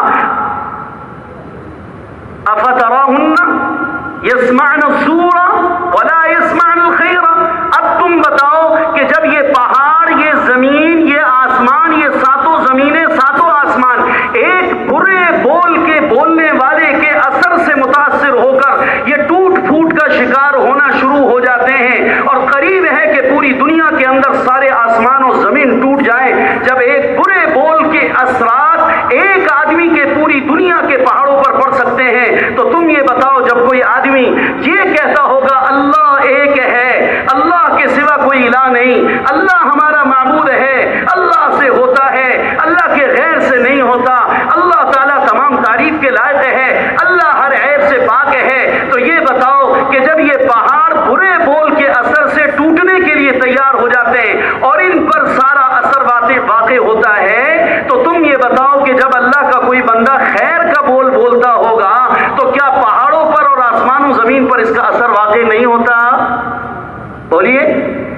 افتراہن یسمعن الزور ولا یسمعن الخیر. اب تم بتاؤ کہ جب یہ پہاڑ، یہ زمین، یہ آسمان، یہ ساتوں زمینیں، ساتوں آسمان ایک برے بول کے بولنے والے کے اثر سے متاثر ہو کر یہ ٹوٹ پھوٹ کا شکار ہونا شروع ہو جاتے ہیں، اور قریب ہے کہ پوری دنیا کے اندر سارے آسمان و زمین ٹوٹ جائے جب ایک برے بول کے اثرات ایک آدمی کے پوری دنیا کے پہاڑوں پر پڑ سکتے ہیں، تو تم یہ بتاؤ جب کوئی آدمی یہ کہتا ہوگا اللہ ایک ہے، اللہ کے سوا کوئی الہ نہیں، اللہ ہمارا معبود ہے، اللہ سے ہوتا ہے، اللہ کے غیر سے نہیں ہوتا، اللہ تعالیٰ تمام تعریف کے لائق ہے، اللہ ہر عیب سے پاک ہے، تو یہ بتاؤ کہ جب یہ پہاڑ برے بول کے اثر سے ٹوٹنے کے لیے تیار ہو جاتے ہیں اور ان پر سارا اثر واقع ہوتا ہے، تو تم یہ بتاؤ کہ جب اللہ کا کوئی بندہ خیر کا بول بولتا ہوگا تو کیا پہاڑوں پر اور آسمان و زمین پر اس کا اثر واقع نہیں ہوتا؟ بولیے،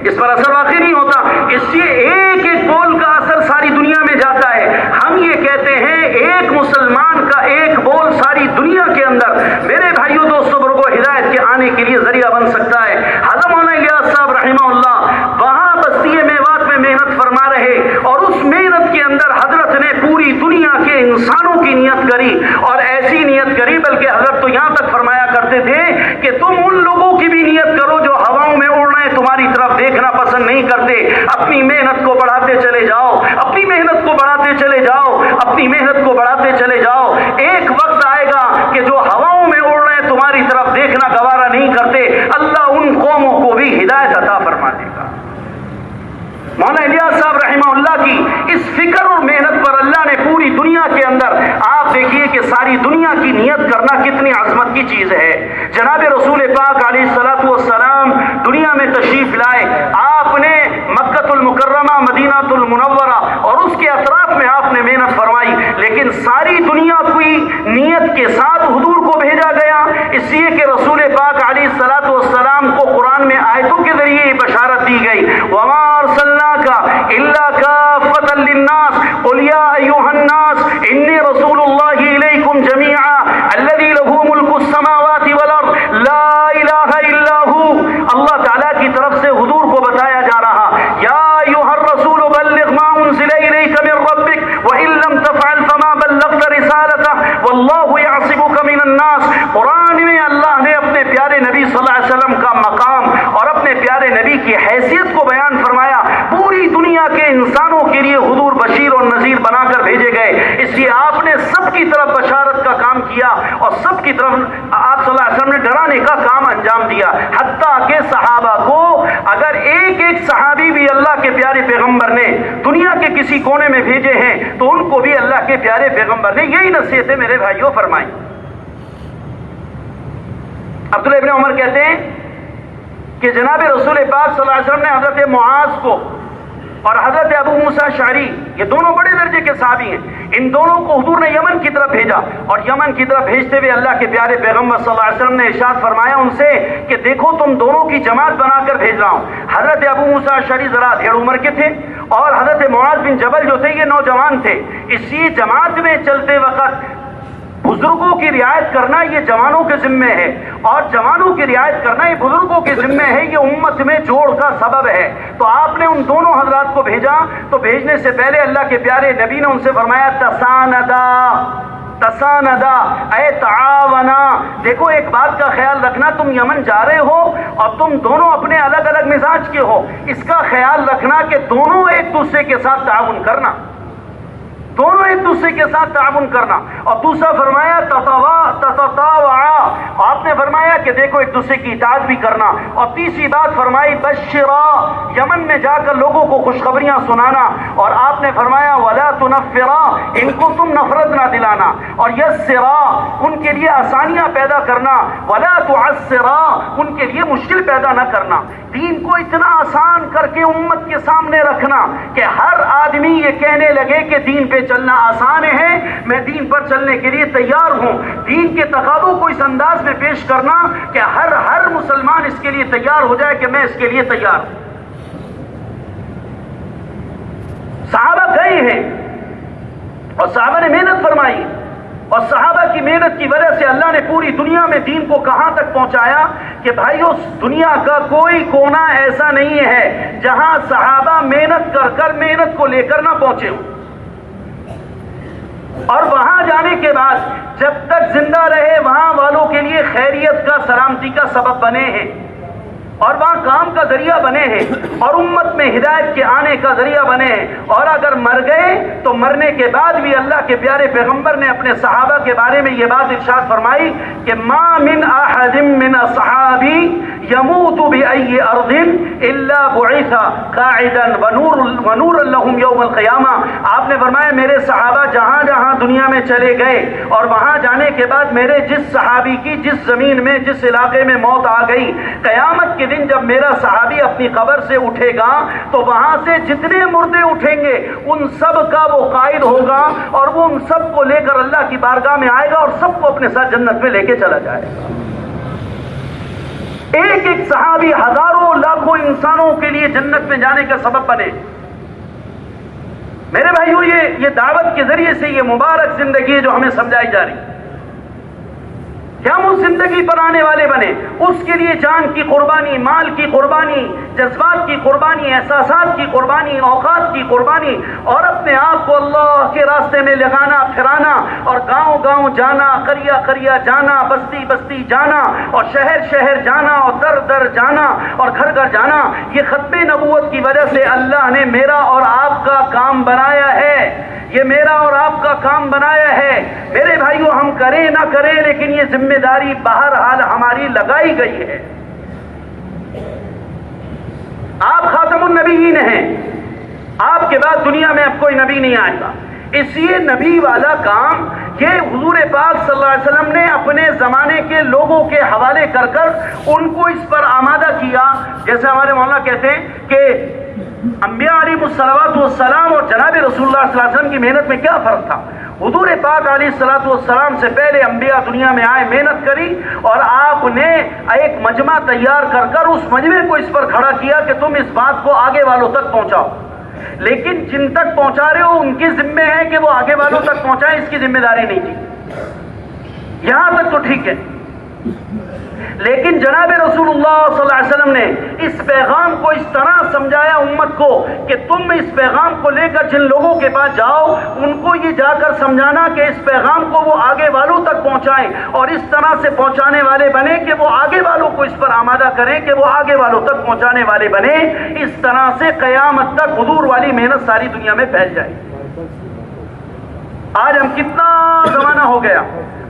اس پر اثر واقع نہیں ہوتا. اس سے ایک ایک بول کا اثر ساری دنیا میں جاتا ہے. ہم یہ کہتے ہیں ایک مسلمان کا ایک بول ساری دنیا کے اندر میرے بھائیوں دوستوں کو ہدایت کے آنے کے لیے ذریعہ بن سکتا ہے. حضرت مولانا الیاس صاحب رحمہ اللہ وہاں بستی میوات میں محنت فرما رہے، اور اس محنت کے اندر حضرت نے پوری دنیا کے انسانوں کی نیت کری، اور ایسی نیت کری بلکہ حضرت تو یہاں تک فرمایا کرتے تھے کہ تم ان لوگوں کی بھی نیت کرو جو ہواؤں میں اڑ رہے تمہاری طرف دیکھنا پسند نہیں کرتے. اپنی محنت کو بڑھاتے چلے جاؤ، اپنی محنت کو بڑھاتے چلے جاؤ، اپنی محنت کو بڑھاتے چلے جاؤ. ایک وقت آئے گا کہ جو ہواؤں میں اڑ رہے تمہاری طرف دیکھنا گوارا نہیں کرتے، اللہ ان قوموں کو بھی ہدایت عطا فرما دے گا. مولانا الیاس صاحب رحمہ اللہ کی اس فکر اور محنت پر اللہ نے پوری دنیا کے اندر، آپ دیکھیے کہ ساری دنیا کی نیت کرنا کتنی عظمت کی چیز ہے. جناب رسول پاک علیہ الصلوۃ والسلام دنیا میں تشریف لائے، آپ نے مکۃ المکرمہ، مدینہ المنورہ اور اس کے اطراف میں آپ نے محنت فرمائی، لیکن ساری دنیا کی نیت کے ساتھ حضور کو بھیجا گیا، اس لیے کہ رسول پاک علیہ الصلوۃ والسلام کو قرآن میں آیتوں کے ذریعے بشارت دی گئی. وما ارسلناک الا کافۃ للناس قل یا ایھا الناس انی رسول اللہ الیکم جمیعا الذی لہ ملک السماوات والارض لا الہ الا ہو. اللہ تعالیٰ کی طرف سے حضور کو بتایا جا رہا، یا ایھا الرسول بلغ ما انزل الیک من ربک وان لم تفعل فما بلغت رسالتہ واللہ یعصمک من الناس. قرآن میں اللہ نے اپنے پیارے نبی صلی اللہ علیہ وسلم کا مقام اور اپنے پیارے نبی کی حیثیت کو بیان فرمایا. پوری دنیا کے انسانوں کے لیے حضور بشیر اور نذیر بنا کر بھیجے گئے، اس لیے آپ نے سب کی طرف بشارت کا کام کیا اور سب کی طرف آپ صلی اللہ علیہ وسلم نے ڈرانے کا کام انجام دیا. حتیٰ کہ صحابہ کو اگر ایک ایک صحابی بھی اللہ کے پیارے پیغمبر نے دنیا کے کسی کونے میں بھیجے ہیں تو ان کو بھی اللہ کے پیارے پیغمبر نے یہی نصیحتیں میرے بھائیوں فرمائی. عبداللہ ابن عمر کہتے ہیں کہ جناب رسول پاک صلی اللہ علیہ وسلم نے حضرت معاذ کو اور حضرت ابو موسیٰ شعری، یہ دونوں بڑے درجے کے صحابی ہیں، ان دونوں کو حضور نے یمن کی طرف بھیجا، اور یمن کی طرف بھیجتے ہوئے اللہ کے پیارے پیغمبر صلی اللہ علیہ وسلم نے ارشاد فرمایا ان سے کہ دیکھو تم دونوں کی جماعت بنا کر بھیج رہا ہوں. حضرت ابو موسیٰ شعری ذرا ڈھیڑ عمر کے تھے اور حضرت معاذ بن جبل جو تھے یہ نوجوان تھے، اسی جماعت میں چلتے وقت بزرگوں کی رعایت کرنا یہ جوانوں کے ذمے ہے، اور جوانوں کی رعایت کرنا یہ بزرگوں کے ذمے ہے، یہ امت میں جوڑ کا سبب ہے۔ تو آپ نے ان دونوں حضرات کو بھیجا، تو بھیجنے سے پہلے اللہ کے پیارے نبی نے ان سے فرمایا تساندا اے تعاونا۔ دیکھو ایک بات کا خیال رکھنا، تم یمن جا رہے ہو اور تم دونوں اپنے الگ الگ مزاج کے ہو، اس کا خیال رکھنا کہ دونوں ایک دوسرے کے ساتھ تعاون کرنا، دونوں ایک دوسرے کے ساتھ تعاون کرنا۔ اور دوسرا فرمایا تتطاوعا، آپ نے فرمایا کہ دیکھو ایک دوسرے کی اطاعت بھی کرنا۔ اور تیسری بات فرمائی بشرا، یمن میں جا کر لوگوں کو خوشخبریاں سنانا۔ اور آپ نے فرمایا ولا تنفرا، ان کو تم نفرت نہ دلانا۔ اور یسرا، ان کے لیے آسانیاں پیدا کرنا، ولا تعسرا، ان کے لیے مشکل پیدا نہ کرنا۔ دین کو اتنا آسان کر کے امت کے سامنے رکھنا کہ ہر آدمی یہ کہنے لگے کہ دین پہ چلنا آسان ہے، میں دین پر چلنے کے لیے تیار ہوں۔ دین کے تقاضوں کو اس انداز میں پیش کرنا کہ ہر مسلمان اس کے لیے تیار ہو جائے کہ میں اس کے لیے تیار ہوں۔ صحابہ گئے ہیں اور صحابہ نے محنت فرمائی، اور صحابہ کی محنت کی وجہ سے اللہ نے پوری دنیا میں دین کو کہاں تک پہنچایا کہ بھائیو دنیا کا کوئی کونا ایسا نہیں ہے جہاں صحابہ محنت کو لے کر نہ پہنچے ہوں۔ اور وہاں جانے کے بعد جب تک زندہ رہے وہاں والوں کے لیے خیریت کا، سلامتی کا سبب بنے ہیں، اور وہاں کام کا ذریعہ بنے ہیں، اور امت میں ہدایت کے آنے کا ذریعہ بنے ہیں۔ اور اگر مر گئے تو مرنے کے بعد بھی اللہ کے پیارے پیغمبر نے اپنے صحابہ کے بارے میں یہ بات ارشاد فرمائی کہ ما من احد من اصحابی يموت بأي أرض إلا بعث قاعدا ونور لهم يوم القيامة۔ آپ نے فرمایا میرے صحابہ جہاں جہاں دنیا میں چلے گئے، اور وہاں جانے کے بعد میرے جس صحابی کی جس زمین میں جس علاقے میں موت آ گئی، قیامت کے دن جب میرا صحابی اپنی قبر سے اٹھے گا تو وہاں سے جتنے مردے اٹھیں گے ان سب کا وہ قائد ہوگا، اور وہ ان سب کو لے کر اللہ کی بارگاہ میں آئے گا اور سب کو اپنے ساتھ جنت میں لے کے چلا جائے گا۔ ایک ایک صحابی ہزاروں لاکھوں انسانوں کے لیے جنت میں جانے کا سبب بنے۔ میرے بھائیوں یہ دعوت کے ذریعے سے یہ مبارک زندگی ہے جو ہمیں سمجھائی جا رہی، کہ ہم اس زندگی پر آنے والے بنے، اس کے لیے جان کی قربانی، مال کی قربانی، جذبات کی قربانی، احساسات کی قربانی، اوقات کی قربانی، اور اپنے آپ کو اللہ کے راستے میں لگانا پھرانا، اور گاؤں گاؤں جانا، قریہ قریہ جانا، بستی بستی جانا، اور شہر شہر جانا، اور در در جانا، اور گھر گھر جانا۔ یہ ختم نبوت کی وجہ سے اللہ نے میرا اور آپ کا کام بنایا ہے، یہ میرا اور آپ کا کام بنایا ہے۔ میرے بھائیوں ہم کریں نہ کریں لیکن یہ ذمہ داری بہرحال ہماری لگائی گئی ہے۔ آپ خاتم النبیین ہیں، آپ کے بعد دنیا میں اب کوئی نبی نہیں آئے گا، اس لیے نبی والا کام یہ حضور پاک صلی اللہ علیہ وسلم نے اپنے زمانے کے لوگوں کے حوالے کر کر ان کو اس پر آمادہ کیا۔ جیسے ہمارے مولانا کہتے ہیں کہ انبیاء علیہ الصلوات والسلام اور جناب رسول اللہ صلی اللہ علیہ وسلم کی محنت میں کیا فرق تھا؟ حضور پاک علیہ الصلوۃ والسلام سے پہلے انبیاء دنیا میں آئے، محنت کری، اور آپ نے ایک مجمع تیار کر کر اس مجمع کو اس پر کھڑا کیا کہ تم اس بات کو آگے والوں تک پہنچاؤ، لیکن جن تک پہنچا رہے ہو ان کی ذمہ ہے کہ وہ آگے والوں تک پہنچائیں، اس کی ذمہ داری نہیں تھی۔ یہاں تک تو ٹھیک ہے، لیکن جناب رسول اللہ صلی اللہ علیہ وسلم نے اس پیغام کو اس طرح سمجھایا امت کو کہ تم اس پیغام کو لے کر جن لوگوں کے پاس جاؤ ان کو یہ جا کر سمجھانا کہ اس پیغام کو وہ آگے والوں تک پہنچائیں، اور اس طرح سے پہنچانے والے بنے کہ وہ آگے والوں کو اس پر آمادہ کریں کہ وہ آگے والوں تک پہنچانے والے بنے۔ اس طرح سے قیامت تک حضور والی محنت ساری دنیا میں پھیل جائے۔ آج ہم کتنا زمانہ ہو گیا،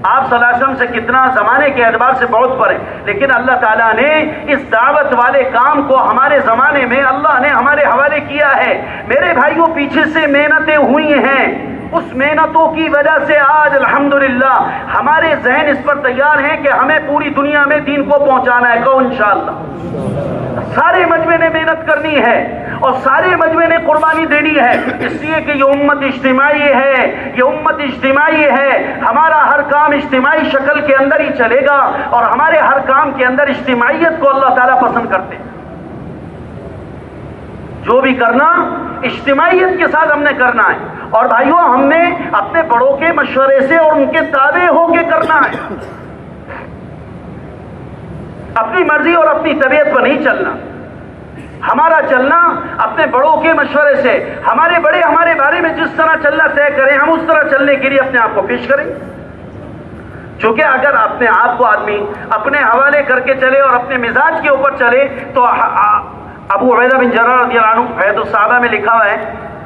آپ صلی اللہ علیہ وسلم سے کتنا زمانے کے اعتبار سے بہت پرے، لیکن اللہ تعالیٰ نے اس دعوت والے کام کو ہمارے زمانے میں اللہ نے ہمارے حوالے کیا ہے۔ میرے بھائیوں پیچھے سے محنتیں ہوئی ہیں، اس محنتوں کی وجہ سے آج الحمدللہ ہمارے ذہن اس پر تیار ہیں کہ ہمیں پوری دنیا میں دین کو پہنچانا ہے، کہو انشاءاللہ۔ سارے مجمع نے محنت کرنی ہے اور سارے مجمع نے قربانی دینی ہے، اس لیے کہ یہ امت اجتماعی ہے، یہ امت اجتماعی ہے۔ ہمارا ہر کام اجتماعی شکل کے اندر ہی چلے گا، اور ہمارے ہر کام کے اندر اجتماعیت کو اللہ تعالیٰ پسند کرتے ہیں۔ جو بھی کرنا اجتماعیت کے ساتھ ہم نے کرنا ہے، اور بھائیوں ہم نے اپنے بڑوں کے مشورے سے اور ان کے تابع ہو کے کرنا ہے، اپنی مرضی اور اپنی طبیعت پر نہیں چلنا۔ ہمارا چلنا اپنے بڑوں کے مشورے سے، ہمارے بڑے ہمارے بارے میں جس طرح چلنا طے کریں ہم اس طرح چلنے کے لیے اپنے آپ کو پیش کریں۔ چونکہ اگر اپنے آپ کو آدمی اپنے حوالے کر کے چلے اور اپنے مزاج کے اوپر چلے تو ابو عبیدہ بن جراح رضی اللہ عنہ، حیات الصحابہ میں لکھا ہوا ہے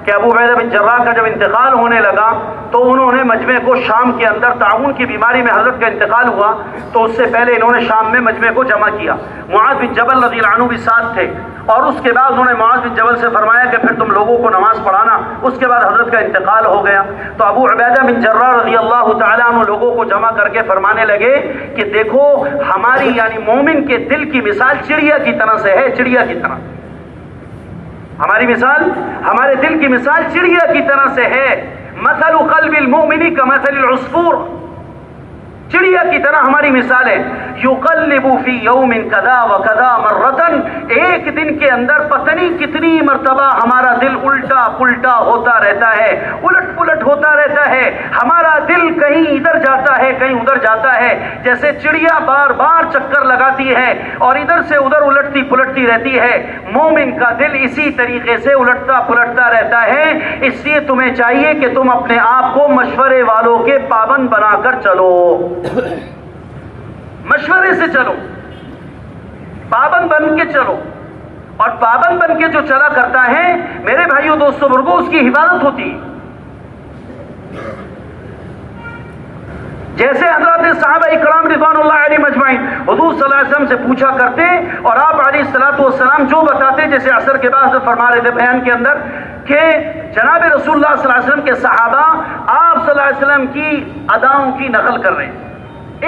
کہ ابو عبیدہ بن جراح کا جب انتقال ہونے لگا تو انہوں نے مجمع کو شام کے اندر طاعون کی بیماری میں حضرت کا انتقال ہوا تو اس سے پہلے انہوں نے شام میں مجمع کو جمع کیا۔ معاذ بن جبل رضی اللہ عنہ بھی ساتھ تھے، اور اس کے بعد انہوں نے معاذ بن جبل سے فرمایا کہ پھر تم لوگوں کو نماز پڑھانا۔ اس کے بعد حضرت کا انتقال ہو گیا تو ابو عبیدہ بن جراح رضی اللہ تعالیٰ عنہ لوگوں کو جمع کر کے فرمانے لگے کہ دیکھو ہماری یعنی مومن کے دل کی مثال چڑیا کی طرح سے ہے، چڑیا کی طرح ہماری مثال، ہمارے دل کی مثال چڑیا کی طرح سے ہے۔ مثل قلب المؤمن کمثل العصفور، چڑیا کی طرح ہماری مثال ہے۔ یقلب فی یوم کذا و کذا مرتن، ایک دن کے اندر پتہ نہیں کتنی مرتبہ ہمارا دل الٹا پلٹا ہوتا رہتا ہے، الٹ پلٹ ہوتا رہتا ہے، ہمارا دل کہیں ادھر جاتا ہے کہیں ادھر جاتا ہے، جیسے چڑیا بار بار چکر لگاتی ہے اور ادھر سے ادھر الٹتی پلٹتی رہتی ہے۔ مومن کا دل اسی طریقے سے الٹتا پلٹتا رہتا ہے، اس لیے تمہیں چاہیے کہ تم اپنے آپ کو مشورے والوں کے پابند بنا کر چلو، مشورے سے چلو، پابند بن کے چلو، اور پابند بن کے جو چلا کرتا ہے میرے بھائیوں دوستوں بزرگوں اس کی حفاظت ہوتی ہے۔ جیسے حضرات صحابہ اکرام رضوان اللہ علیہ مجمعین حضور صلی اللہ علیہ وسلم سے پوچھا کرتے اور آپ علیہ الصلوۃ والسلام جو بتاتے، جیسے عصر کے بعد فرما رہے تھے بیان کے اندر کہ جناب رسول اللہ صلی اللہ علیہ وسلم کے صحابہ آپ صلی اللہ علیہ وسلم کی اداؤں کی نقل کر رہے ہیں،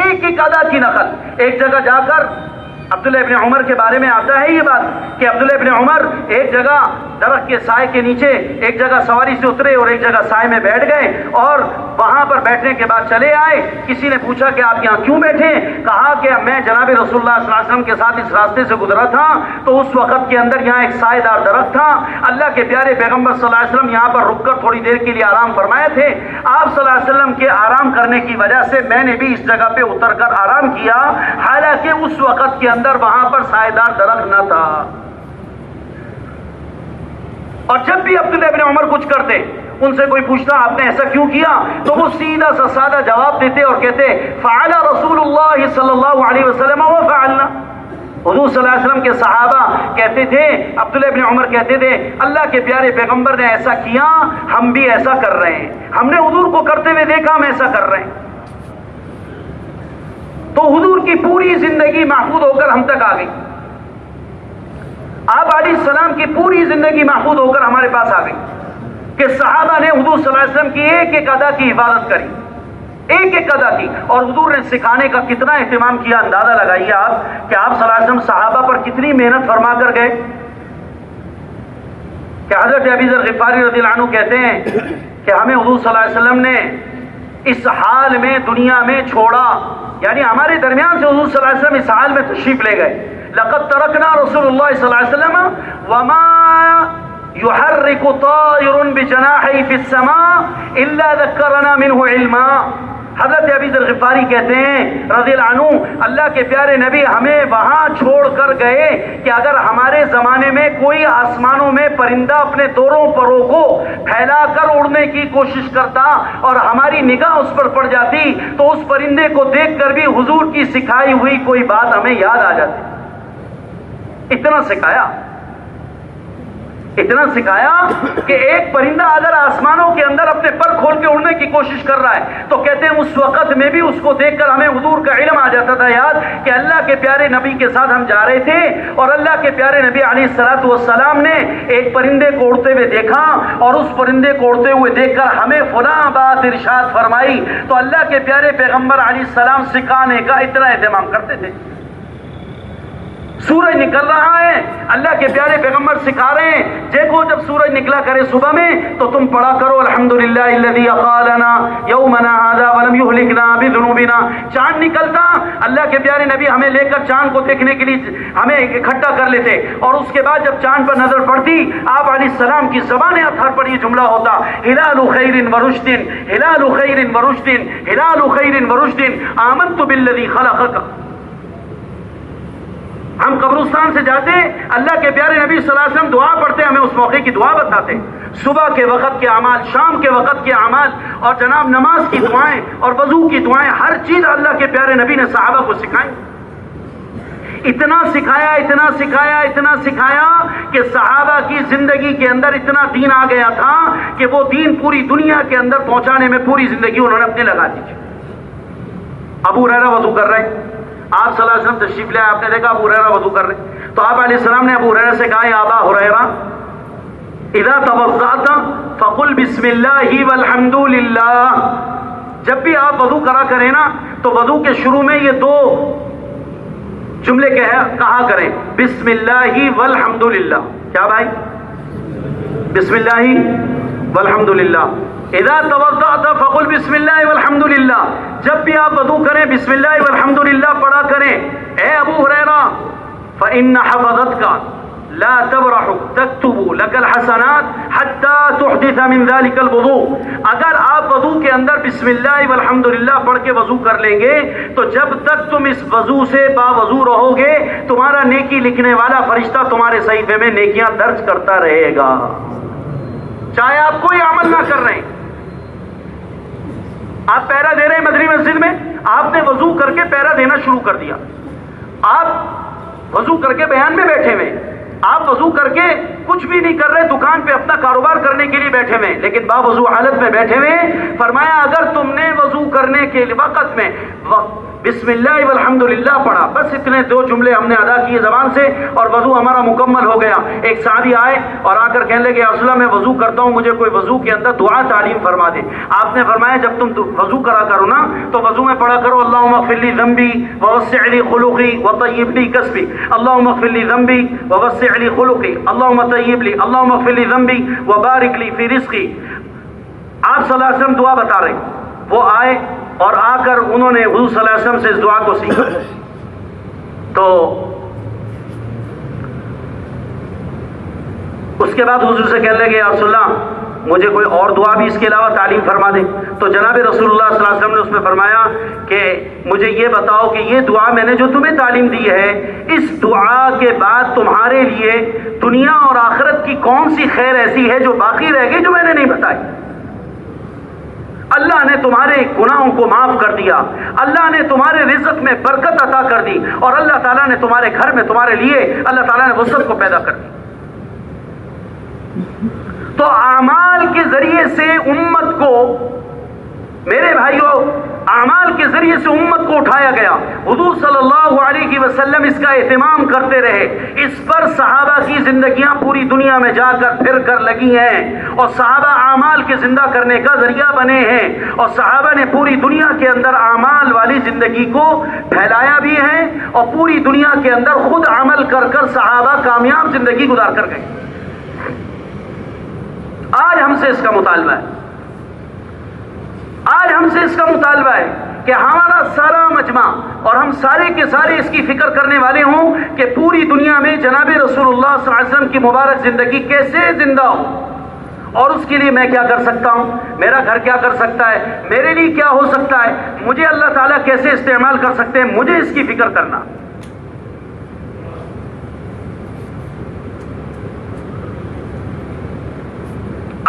ایک ایک ادا کی نقل۔ ایک جگہ جا کر عبداللہ ابن عمر کے بارے میں آتا ہے یہ بات کہ عبداللہ ابن عمر ایک جگہ درخت کے سائے کے نیچے ایک جگہ سواری سے اترے اور ایک جگہ سائے میں بیٹھ گئے، اور وہاں پر بیٹھنے کے بعد چلے آئے۔ کسی نے پوچھا کہ آپ یہاں کیوں بیٹھے؟ کہا کہ میں جناب رسول اللہ صلی اللہ علیہ وسلم کے ساتھ اس راستے سے گزرا تھا تو اس وقت کے اندر یہاں ایک سائے دار درخت تھا، اللہ کے پیارے پیغمبر صلی اللہ علیہ وسلم یہاں پر رک کر تھوڑی دیر کے لیے آرام فرمائے تھے، آپ صلی اللہ علیہ وسلم کے آرام کرنے کی وجہ سے میں نے بھی اس جگہ پہ اتر کر آرام کیا، حالانکہ اس وقت کے اندر وہاں پر سائے دار درخت نہ تھا۔ اور جب بھی عبداللہ ابن عمر کچھ کرتے، ان سے کوئی پوچھتا آپ نے ایسا کیوں کیا، تو وہ سیدھا سا سادہ جواب دیتے اور کہتے فعل رسول اللہ صلی اللہ علیہ وسلم وفعلنا۔ حضور صلی اللہ علیہ وسلم کے صحابہ کہتے تھے، عبداللہ ابن عمر کہتے تھے اللہ کے پیارے پیغمبر نے ایسا کیا، ہم بھی ایسا کر رہے ہیں، ہم نے حضور کو کرتے ہوئے دیکھا، ہم ایسا کر رہے ہیں۔ تو حضور کی پوری زندگی محفوظ ہو کر ہم تک آ گئی، آپ علیہ السلام کی پوری زندگی محفوظ ہو کر ہمارے پاس آ گئی کہ صحابہ نے حضور صلی اللہ علیہ وسلم کی ایک ایک ادا کی حفاظت کری، ایک ایک ادا کی، اور حضور نے سکھانے کا کتنا اہتمام کیا۔ اندازہ لگائیے آپ کہ آپ صلی اللہ علیہ وسلم صحابہ پر کتنی محنت فرما کر گئے کہ حضرت ابی ذر غفاری رضی اللہ عنہ کہتے ہیں کہ ہمیں حضور صلی اللہ علیہ وسلم نے اس حال میں دنیا میں چھوڑا، یعنی ہمارے درمیان سے حضور صلی اللہ علیہ وسلم اس حال میں تشریف لے گئے۔ لقد ترکنا رسول اللہ صلی اللہ علیہ وسلم وما يحرك طائر بجناحه في السماء الا ذكرنا منه علما۔ حضرت ابی ذر غفاری کہتے ہیں رضی اللہ عنہ اللہ کے پیارے نبی ہمیں وہاں چھوڑ کر گئے کہ اگر ہمارے زمانے میں کوئی آسمانوں میں پرندہ اپنے دوروں پروں کو پھیلا کر اڑنے کی کوشش کرتا اور ہماری نگاہ اس پر پڑ جاتی تو اس پرندے کو دیکھ کر بھی حضور کی سکھائی ہوئی کوئی بات ہمیں یاد آ جاتی۔ اتنا سکھایا، اتنا سکھایا کہ ایک پرندہ اگر آسمانوں کے اندر اپنے پر کھول کے اڑنے کی کوشش کر رہا ہے تو کہتے ہیں اس وقت میں بھی اس کو دیکھ کر ہمیں حضور کا علم آ جاتا تھا یاد کہ اللہ کے پیارے نبی کے ساتھ ہم جا رہے تھے اور اللہ کے پیارے نبی علیہ الصلوۃ والسلام نے ایک پرندے کو اڑتے ہوئے دیکھا اور اس پرندے کو اڑتے ہوئے دیکھ کر ہمیں فلاں بات ارشاد فرمائی۔ تو اللہ کے پیارے پیغمبر علیہ السلام سکھانے کا اتنا اہتمام کرتے تھے، سورج نکل رہا ہے، اللہ کے پیارے پیغمبر سکھا رہے ہیں دیکھو جب سورج نکلا کرے صبح میں تو تم پڑھا کرو الحمدللہ الذی اقالنا یومنا ھذا ولم یہلکنا بذنوبنا۔ چاند نکلتا، اللہ کے پیارے نبی ہمیں لے کر چاند کو دیکھنے کے لیے ہمیں اکٹھا کر لیتے، اور اس کے بعد جب چاند پر نظر پڑتی آپ علیہ السلام کی زبان اطہر پر یہ جملہ ہوتا ہلال خیر ورشد، ہلال خیر ورشد، ہلال خیر ورشد، آمنت بالذی خلقک۔ ہم قبرستان سے جاتے، اللہ کے پیارے نبی صلی اللہ علیہ وسلم دعا پڑھتے، ہمیں اس موقع کی دعا بتاتے، صبح کے وقت کے اعمال، شام کے وقت کے اعمال، اور جناب نماز کی دعائیں اور وضو کی دعائیں، ہر چیز اللہ کے پیارے نبی نے صحابہ کو سکھائی۔ اتنا سکھایا اتنا سکھایا اتنا سکھایا کہ صحابہ کی زندگی کے اندر اتنا دین آ گیا تھا کہ وہ دین پوری دنیا کے اندر پہنچانے میں پوری زندگی انہوں نے اپنی لگا دی تھی۔ ابو ہریرہ وضو کر رہے ہیں، آپ صلی اللہ علیہ وسلم تشریف لے، آپ نے دیکھا ابو ہریرہ وضو کر رہے ہیں، تو آپ علیہ السلام نے ابو ہریرہ سے کہا یا ابا ہریرہ اذا توضأت فقل بسم اللہ والحمد للہ۔ جب بھی آپ وضو کرا کریں نا تو وضو کے شروع میں یہ دو جملے کہا کریں، بسم اللہ والحمد للہ۔ کیا بھائی؟ بسم اللہ والحمد للہ۔ اذا توضأت فقل بسم اللہ والحمد للہ، جب بھی آپ وضو کریں بسم اللہ والحمد للہ پڑھا کریں۔ اے ابو ہریرہ فإن حفظتك لا تبرح تكتب لك الحسنات حتى تحدث من ذلك الوضوء۔ اگر آپ وضو کے اندر بسم اللہ والحمد للہ پڑھ کے وضو کر لیں گے تو جب تک تم اس وضو سے باوضو رہو گے تمہارا نیکی لکھنے والا فرشتہ تمہارے صحیفے میں نیکیاں درج کرتا رہے گا، چاہے آپ کوئی عمل نہ کر رہے ہیں۔ آپ پیرا دے رہے ہیں مدنی مسجد میں، آپ نے وضو کر کے پیرا دینا شروع کر دیا، آپ وضو کر کے بیان میں بیٹھے ہوئے، آپ وضو کر کے کچھ بھی نہیں کر رہے، دکان پہ اپنا کاروبار کرنے کے لیے بیٹھے ہوئے لیکن باوضو حالت میں بیٹھے ہوئے، فرمایا اگر تم نے وضو کرنے کے وقت میں بسم اللہ والحمد للہ پڑھا، بس اتنے دو جملے ہم نے ادا کیے زبان سے اور وضو ہمارا مکمل ہو گیا۔ ایک صحابی آئے اور آ کر کہنے لگے یا رسول اللہ میں وضو کرتا ہوں، مجھے کوئی وضو کے اندر دعا تعلیم فرما دے۔ آپ نے فرمایا جب تم وضو کرا کرو نا تو وضو میں پڑھا کرو اللہم اغفر لی ذنبی ووسع لی خلقی وطیب لی کسبی، اللہم اغفر لی ذنبی ووسع لی خلقی، اللہم طیب لی، اللہم اغفر لی ذنبی وبارک لی فی رزقی۔ آپ صلی اللہ علیہ وسلم دعا بتا رہے، وہ آئے اور آ کر انہوں نے حضور صلی اللہ علیہ وسلم سے اس دعا کو سیکھا، تو اس کے بعد حضور سے کہنے لگے یا رسول اللہ مجھے کوئی اور دعا بھی اس کے علاوہ تعلیم فرما دیں، تو جناب رسول اللہ صلی اللہ علیہ وسلم نے اس میں فرمایا کہ مجھے یہ بتاؤ کہ یہ دعا میں نے جو تمہیں تعلیم دی ہے اس دعا کے بعد تمہارے لیے دنیا اور آخرت کی کون سی خیر ایسی ہے جو باقی رہ گئی جو میں نے نہیں بتائی؟ اللہ نے تمہارے گناہوں کو معاف کر دیا، اللہ نے تمہارے رزق میں برکت عطا کر دی، اور اللہ تعالیٰ نے تمہارے گھر میں تمہارے لیے اللہ تعالیٰ نے وسعت کو پیدا کر دی۔ تو اعمال کے ذریعے سے امت کو، میرے بھائیوں، اعمال کے ذریعے سے امت کو اٹھایا گیا۔ حضور صلی اللہ علیہ وسلم اس کا اہتمام کرتے رہے، اس پر صحابہ کی زندگیاں پوری دنیا میں جا کر پھر کر لگی ہیں، اور صحابہ اعمال کے زندہ کرنے کا ذریعہ بنے ہیں، اور صحابہ نے پوری دنیا کے اندر اعمال والی زندگی کو پھیلایا بھی ہے، اور پوری دنیا کے اندر خود عمل کر کر صحابہ کامیاب زندگی گزار کر گئے۔ آج ہم سے اس کا مطالبہ ہے، آج ہم سے اس کا مطالبہ ہے کہ ہمارا سارا مجمع اور ہم سارے کے سارے اس کی فکر کرنے والے ہوں کہ پوری دنیا میں جناب رسول اللہ صلی اللہ علیہ وسلم کی مبارک زندگی کیسے زندہ ہو، اور اس کے لیے میں کیا کر سکتا ہوں، میرا گھر کیا کر سکتا ہے، میرے لیے کیا ہو سکتا ہے، مجھے اللہ تعالیٰ کیسے استعمال کر سکتے ہیں، مجھے اس کی فکر کرنا۔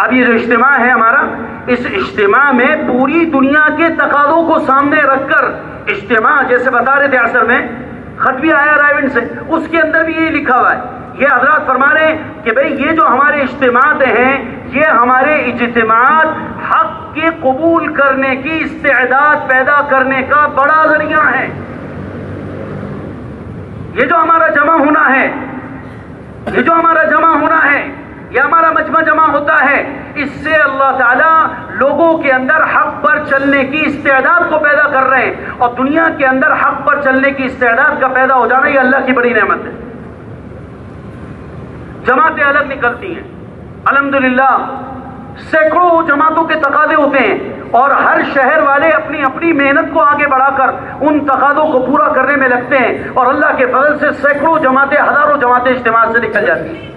اب یہ جو اجتماع ہے ہمارا، اس اجتماع میں پوری دنیا کے تقاضوں کو سامنے رکھ کر اجتماع، جیسے بتا رہے تھے اثر میں خط بھی آیا رائیونڈ سے، اس کے اندر بھی یہ لکھا ہوا ہے، یہ حضرات فرما رہے ہیں کہ بھئی یہ جو ہمارے اجتماعات ہیں یہ ہمارے اجتماعات حق کے قبول کرنے کی استعداد پیدا کرنے کا بڑا ذریعہ ہے۔ یہ جو ہمارا جمع ہونا ہے، یہ جو ہمارا جمع ہونا ہے، یہ ہمارا مجمع جمع ہوتا ہے، اس سے اللہ تعالیٰ لوگوں کے اندر حق پر چلنے کی استعداد کو پیدا کر رہے ہیں، اور دنیا کے اندر حق پر چلنے کی استعداد کا پیدا ہو جانا یہ اللہ کی بڑی نعمت ہے۔ جماعتیں الگ نکلتی ہیں. الحمدللہ سینکڑوں جماعتوں کے تقاضے ہوتے ہیں اور ہر شہر والے اپنی اپنی محنت کو آگے بڑھا کر ان تقاضوں کو پورا کرنے میں لگتے ہیں اور اللہ کے فضل سے سینکڑوں جماعتیں ہزاروں جماعتیں اجتماع سے نکل جاتی ہیں.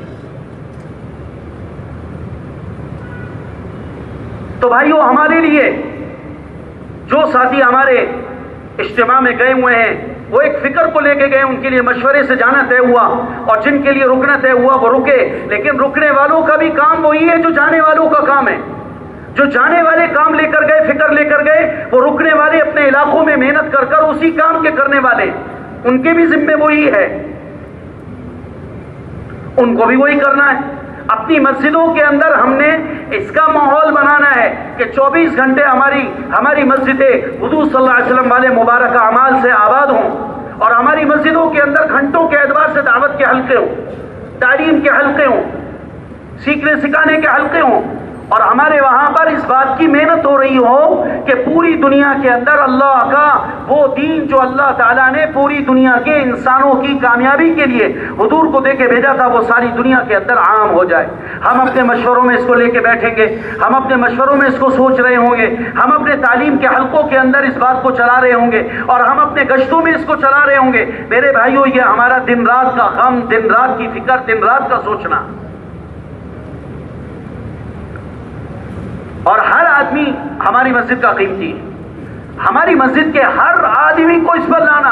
تو بھائیو ہمارے لیے جو ساتھی ہمارے اجتماع میں گئے ہوئے ہیں وہ ایک فکر کو لے کے گئے, ان کے لیے مشورے سے جانا طے ہوا اور جن کے لیے رکنا طے ہوا وہ رکے. لیکن رکنے والوں کا بھی کام وہی ہے جو جانے والوں کا کام ہے. جو جانے والے کام لے کر گئے, فکر لے کر گئے, وہ رکنے والے اپنے علاقوں میں محنت کر کر اسی کام کے کرنے والے, ان کے بھی ذمے وہی ہے, ان کو بھی وہی کرنا ہے. اپنی مسجدوں کے اندر ہم نے اس کا ماحول بنانا ہے کہ 24 گھنٹے ہماری مسجدیں حضور صلی اللہ علیہ وسلم والے مبارک اعمال سے آباد ہوں اور ہماری مسجدوں کے اندر گھنٹوں کے اعتبار سے دعوت کے حلقے ہوں, تعلیم کے حلقے ہوں, سیکھنے سکھانے کے حلقے ہوں اور ہمارے وہاں پر اس بات کی محنت ہو رہی ہو کہ پوری دنیا کے اندر اللہ کا وہ دین جو اللہ تعالیٰ نے پوری دنیا کے انسانوں کی کامیابی کے لیے حضور کو دے کے بھیجا تھا وہ ساری دنیا کے اندر عام ہو جائے. ہم اپنے مشوروں میں اس کو لے کے بیٹھیں گے, ہم اپنے مشوروں میں اس کو سوچ رہے ہوں گے, ہم اپنے تعلیم کے حلقوں کے اندر اس بات کو چلا رہے ہوں گے اور ہم اپنے گشتوں میں اس کو چلا رہے ہوں گے. میرے بھائیو یہ ہمارا دن رات کا غم, دن رات کی فکر, دن رات کا سوچنا, اور ہر آدمی ہماری مسجد کا قیمتی ہے. ہماری مسجد کے ہر آدمی کو اس پر لانا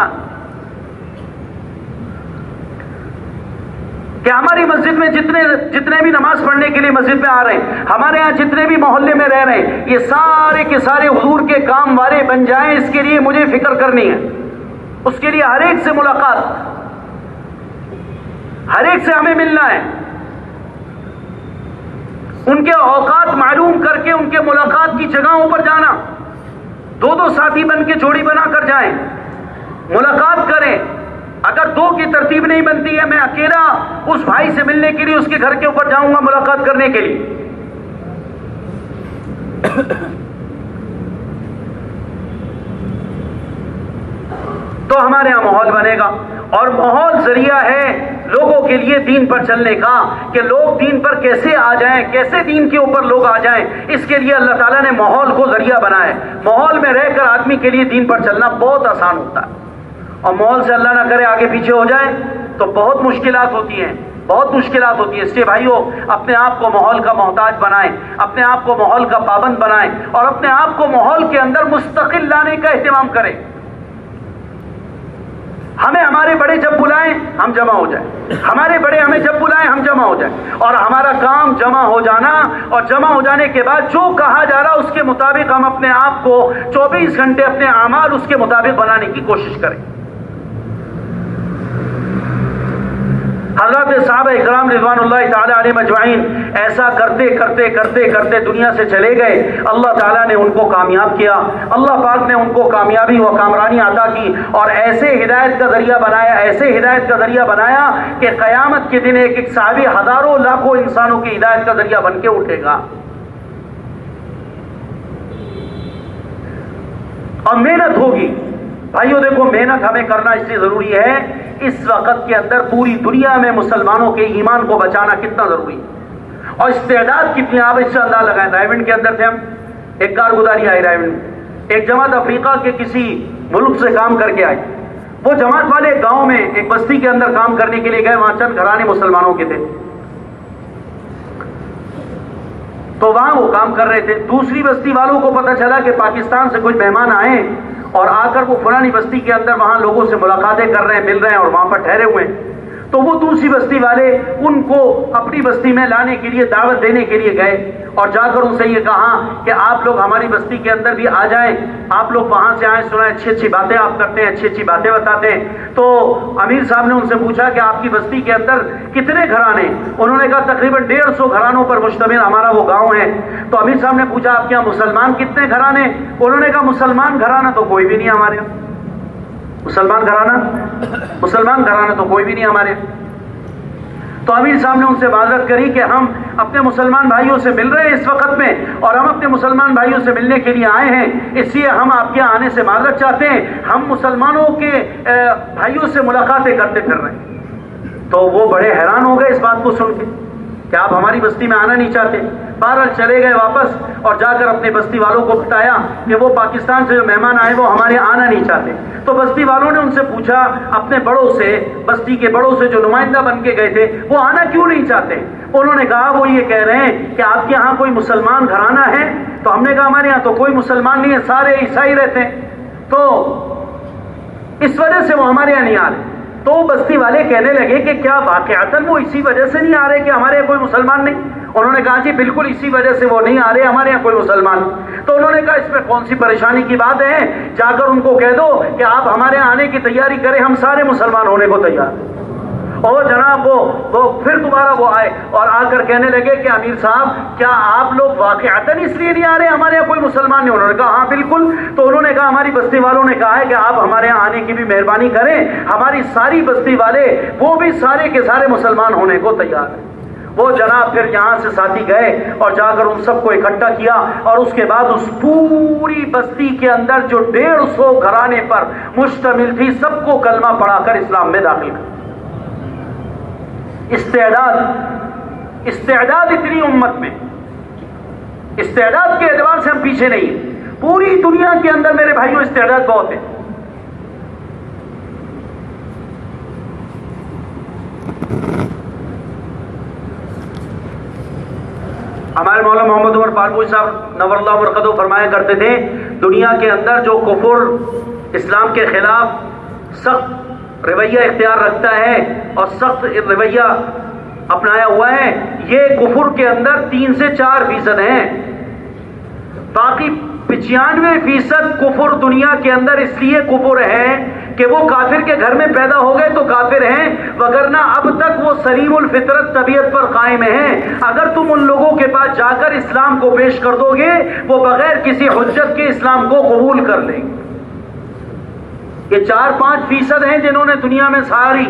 کہ ہماری مسجد میں جتنے بھی نماز پڑھنے کے لیے مسجد میں آ رہے ہیں, ہمارے ہاں جتنے بھی محلے میں رہ رہے ہیں, یہ سارے کے سارے حضور کے کام والے بن جائیں. اس کے لیے مجھے فکر کرنی ہے, اس کے لیے ہر ایک سے ملاقات, ہر ایک سے ہمیں ملنا ہے, ان کے اوقات معلوم کر کے ان کے ملاقات کی جگہوں پر جانا, 2 ساتھی بن کے جوڑی بنا کر جائیں, ملاقات کریں. اگر 2 کی ترتیب نہیں بنتی ہے, میں اکیلا اس بھائی سے ملنے کے لیے اس کے گھر کے اوپر جاؤں گا ملاقات کرنے کے لیے. تو ہمارے یہاں ماحول بنے گا اور ماحول ذریعہ ہے لوگوں کے لیے دین پر چلنے کا کہ لوگ دین پر کیسے آ جائیں, کیسے دین کے اوپر لوگ آ جائیں. اس کے لیے اللہ تعالیٰ نے ماحول کو ذریعہ بنایا ہے. ماحول میں رہ کر آدمی کے لیے دین پر چلنا بہت آسان ہوتا ہے اور ماحول سے اللہ نہ کرے آگے پیچھے ہو جائے تو بہت مشکلات ہوتی ہیں, بہت مشکلات ہوتی ہیں. اس لیے بھائیو اپنے آپ کو ماحول کا محتاج بنائیں, اپنے آپ کو ماحول کا پابند بنائیں اور اپنے آپ کو ماحول کے اندر مستقل لانے کا اہتمام کریں. ہمیں ہمارے بڑے جب بلائیں ہم جمع ہو جائیں, ہمارے بڑے ہمیں جب بلائیں ہم جمع ہو جائیں اور ہمارا کام جمع ہو جانا, اور جمع ہو جانے کے بعد جو کہا جا رہا اس کے مطابق ہم اپنے آپ کو 24 گھنٹے اپنے اعمال اس کے مطابق بنانے کی کوشش کریں. حضرت صحابہ اکرام رضوان اللہ تعالی علیہم اجمعین ایسا کرتے کرتے کرتے کرتے دنیا سے چلے گئے. اللہ تعالیٰ نے ان کو کامیاب کیا, اللہ پاک نے ان کو کامیابی و کامرانی عطا کی اور ایسے ہدایت کا ذریعہ بنایا کہ قیامت کے دن ایک صحابی ہزاروں لاکھوں انسانوں کی ہدایت کا ذریعہ بن کے اٹھے گا. اور محنت ہوگی بھائیو. دیکھو محنت ہمیں کرنا اس لیے ضروری ہے, اس وقت کے اندر پوری دنیا میں مسلمانوں کے ایمان کو بچانا کتنا ضروری ہے اور استعداد کتنی. آپ اس سے اندازہ لگائیں. رائیونڈ کے اندر تھے ہم, ایک کارگزاری آئی رائیونڈ, ایک جماعت افریقہ کے کسی ملک سے کام کر کے آئی. وہ جماعت والے گاؤں میں ایک بستی کے اندر کام کرنے کے لیے گئے, وہاں چند گھرانے مسلمانوں کے تھے تو وہاں وہ کام کر رہے تھے. دوسری بستی والوں کو پتہ چلا کہ پاکستان سے کچھ مہمان آئے اور آ کر وہ فلانی بستی کے اندر وہاں لوگوں سے ملاقاتیں کر رہے ہیں, مل رہے ہیں اور وہاں پر ٹھہرے ہوئے ہیں. تو وہ دوسری بستی والے ان کو اپنی بستی میں لانے کے لیے, دعوت دینے کے لیے گئے اور جا کر ان سے یہ کہا کہ آپ لوگ ہماری بستی کے اندر بھی آ جائیں, آپ لوگ وہاں سے آئیں, سنائیں اچھی اچھی باتیں آپ کرتے ہیں, اچھی اچھی باتیں بتاتے ہیں. تو امیر صاحب نے ان سے پوچھا کہ آپ کی بستی کے اندر کتنے گھرانے؟ انہوں نے کہا تقریباً 150 گھرانوں پر مشتمل ہمارا وہ گاؤں ہے. تو امیر صاحب نے پوچھا آپ کے یہاں مسلمان کتنے گھرانے؟ انہوں نے کہا مسلمان گھرانہ تو کوئی بھی نہیں ہمارے یہاں. مسلمان گھرانہ تو کوئی بھی نہیں ہمارے. تو امیر صاحب نے ان سے معذرت کری کہ ہم اپنے مسلمان بھائیوں سے مل رہے ہیں اس وقت میں اور ہم اپنے مسلمان بھائیوں سے ملنے کے لیے آئے ہیں, اس لیے ہم آپ کے آنے سے معذرت چاہتے ہیں, ہم مسلمانوں کے بھائیوں سے ملاقاتیں کرتے پھر رہے ہیں. تو وہ بڑے حیران ہو گئے اس بات کو سن کے کہ آپ ہماری بستی میں آنا نہیں چاہتے. بہرحال چلے گئے واپس اور جا کر اپنے بستی والوں کو بتایا کہ وہ پاکستان سے جو مہمان آئے وہ ہمارے آنا نہیں چاہتے. تو بستی والوں نے ان سے پوچھا اپنے بڑوں سے, بستی کے بڑوں سے جو نمائندہ بن کے گئے تھے, وہ آنا کیوں نہیں چاہتے؟ انہوں نے کہا وہ یہ کہہ رہے ہیں کہ آپ کے یہاں کوئی مسلمان گھرانہ ہے. تو ہم نے کہا ہمارے یہاں تو کوئی مسلمان نہیں ہے, سارے عیسائی رہتے ہیں, تو اس وجہ سے وہ ہمارے یہاں نہیں آ رہے. تو بستی والے کہنے لگے کہ کیا واقعتاً وہ اسی وجہ سے نہیں آ رہے کہ ہمارے یہاں کوئی مسلمان نہیں؟ انہوں نے کہا جی بالکل اسی وجہ سے وہ نہیں آ رہے, ہمارے یہاں کوئی مسلمان نہیں. تو انہوں نے کہا اس میں کون سی پریشانی کی بات ہے, جا کر ان کو کہہ دو کہ آپ ہمارے یہاں آنے کی تیاری کریں, ہم سارے مسلمان ہونے کو تیار ہیں. اور جناب وہ پھر دوبارہ وہ آئے اور آ کر کہنے لگے کہ امیر صاحب کیا آپ لوگ واقعتاً اس لیے نہیں آ رہے, ہمارے یہاں کوئی مسلمان نہیں؟ انہوں نے کہا ہاں بالکل. تو انہوں نے کہا ہماری بستی والوں نے کہا ہے کہ آپ ہمارے یہاں آنے کی بھی مہربانی کریں, ہماری ساری بستی والے وہ بھی سارے کے سارے مسلمان ہونے کو تیار ہیں. وہ جناب پھر یہاں سے ساتھی گئے اور جا کر ان سب کو اکٹھا کیا, اور اس کے بعد اس پوری بستی کے اندر جو 150 گھرانے پر مشتمل تھی سب کو کلمہ پڑھا کر اسلام میں داخل کر. استعداد اتنی امت میں, استعداد کے اعتبار سے ہم پیچھے نہیں ہیں. پوری دنیا کے اندر میرے بھائیوں استعداد بہت ہے. ہمارے مولانا محمد عمر پالپوری صاحب نور اللہ مرقدہ فرمایا کرتے تھے دنیا کے اندر جو کفر اسلام کے خلاف سخت رویہ اختیار رکھتا ہے اور سخت رویہ اپنایا ہوا ہے, یہ کفر کے اندر 3 سے 4% ہیں. باقی 95% کفر دنیا کے اندر اس لیے کفر ہے کہ وہ کافر کے گھر میں پیدا ہو گئے تو کافر ہیں, وگرنہ اب تک وہ سلیم الفطرت طبیعت پر قائم ہیں. اگر تم ان لوگوں کے پاس جا کر اسلام کو پیش کر دو گے وہ بغیر کسی حجت کے اسلام کو قبول کر لیں گے. یہ 4-5% ہیں جنہوں نے دنیا میں ساری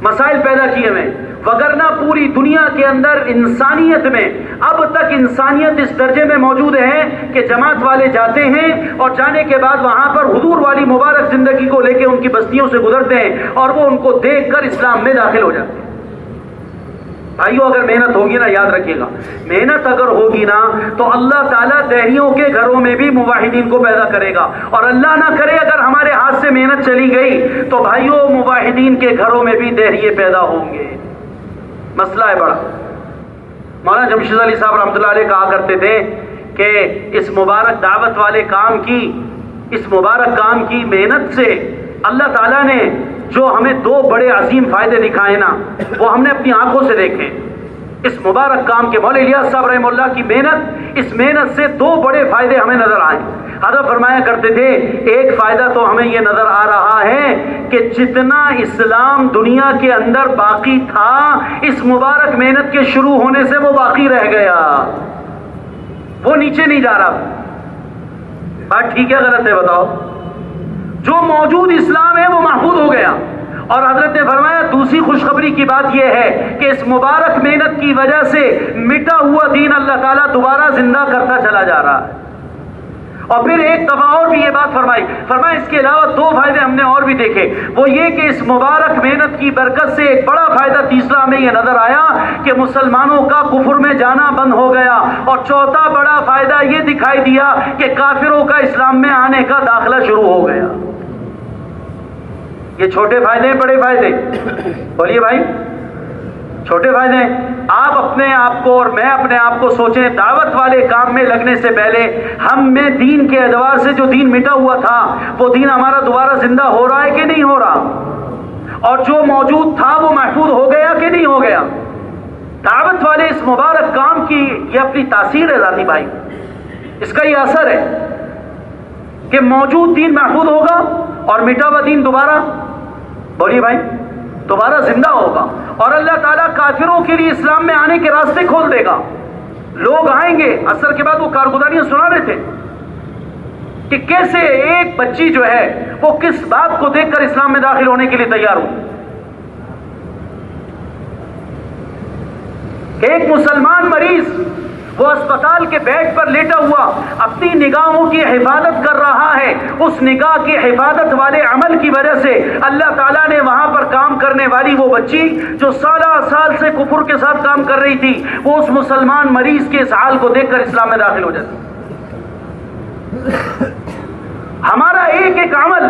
مسائل پیدا کیے ہیں, وگرنہ پوری دنیا کے اندر انسانیت میں اب تک انسانیت اس درجے میں موجود ہے کہ جماعت والے جاتے ہیں اور جانے کے بعد وہاں پر حضور والی مبارک زندگی کو لے کے ان کی بستیوں سے گزرتے ہیں اور وہ ان کو دیکھ کر اسلام میں داخل ہو جاتے ہیں. بھائیو اگر محنت ہوگی نا, یاد رکھیے گا, محنت اگر ہوگی نا تو اللہ تعالیٰ دہریوں کے گھروں میں بھی موحدین کو پیدا کرے گا. اور اللہ نہ کرے اگر ہمارے ہاتھ سے محنت چلی گئی تو بھائیو موحدین کے گھروں میں بھی دہریے پیدا ہوں گے. مسئلہ ہے بڑا. مولانا جمشید علی صاحب رحمۃ اللہ علیہ کہا کرتے تھے کہ اس مبارک دعوت والے کام کی, اس مبارک کام کی محنت سے اللہ تعالیٰ نے جو ہمیں 2 بڑے عظیم فائدے دکھائے نا وہ ہم نے اپنی آنکھوں سے دیکھے. اس مبارک کام کے مولانا الیاس صاحب رحمہ اللہ کی محنت, اس محنت سے 2 بڑے فائدے ہمیں نظر آئے. حضرت فرمایا کرتے تھے ایک فائدہ تو ہمیں یہ نظر آ رہا ہے کہ جتنا اسلام دنیا کے اندر باقی تھا اس مبارک محنت کے شروع ہونے سے وہ باقی رہ گیا, وہ نیچے نہیں جا رہا. بات ٹھیک ہے غلط ہے بتاؤ؟ جو موجود اسلام ہے وہ محفوظ ہو گیا. اور حضرت نے فرمایا دوسری خوشخبری کی بات یہ ہے کہ اس مبارک محنت کی وجہ سے مٹا ہوا دین اللہ تعالیٰ دوبارہ زندہ کرتا چلا جا رہا ہے. اور پھر ایک دفعہ اور بھی یہ بات فرمایا اس کے علاوہ 2 فائدے ہم نے اور بھی دیکھے. وہ یہ کہ اس مبارک محنت کی برکت سے ایک بڑا فائدہ تیسرا ہمیں یہ نظر آیا کہ مسلمانوں کا کفر میں جانا بند ہو گیا. اور چوتھا بڑا فائدہ یہ دکھائی دیا کہ کافروں کا اسلام میں آنے کا داخلہ شروع ہو گیا. یہ چھوٹے فائدے ہیں بڑے فائدے؟ بولیے بھائی, چھوٹے فائدے ہیں. آپ اپنے آپ کو اور میں اپنے آپ کو سوچیں, دعوت والے کام میں لگنے سے پہلے ہم میں دین کے اعتبار سے جو دین مٹا ہوا تھا وہ دین ہمارا دوبارہ زندہ ہو رہا ہے کہ نہیں ہو رہا؟ اور جو موجود تھا وہ محفوظ ہو گیا کہ نہیں ہو گیا؟ دعوت والے اس مبارک کام کی یہ اپنی تاثیر ہے ذاتی بھائی, اس کا یہ اثر ہے کہ موجود دین محفوظ ہوگا اور مٹا ہوا دین دوبارہ, بولیے بھائی, دوبارہ زندہ ہوگا. اور اللہ تعالیٰ کافروں کے لیے اسلام میں آنے کے راستے کھول دے گا. لوگ آئیں گے. اثر کے بعد وہ کارگزاریاں سنا رہے تھے کہ کیسے ایک بچی جو ہے وہ کس بات کو دیکھ کر اسلام میں داخل ہونے کے لیے تیار ہو. کہ ایک مسلمان مریض وہ اسپتال کے بیڈ پر لیٹا ہوا اپنی نگاہوں کی حفاظت کر رہا ہے، اس نگاہ کی حفاظت والے عمل کی وجہ سے اللہ تعالیٰ نے وہاں پر کام کرنے والی وہ بچی جو سالہ سال سے کفر کے ساتھ کام کر رہی تھی، وہ اس مسلمان مریض کے اس حال کو دیکھ کر اسلام میں داخل ہو جاتی۔ ہمارا ایک ایک عمل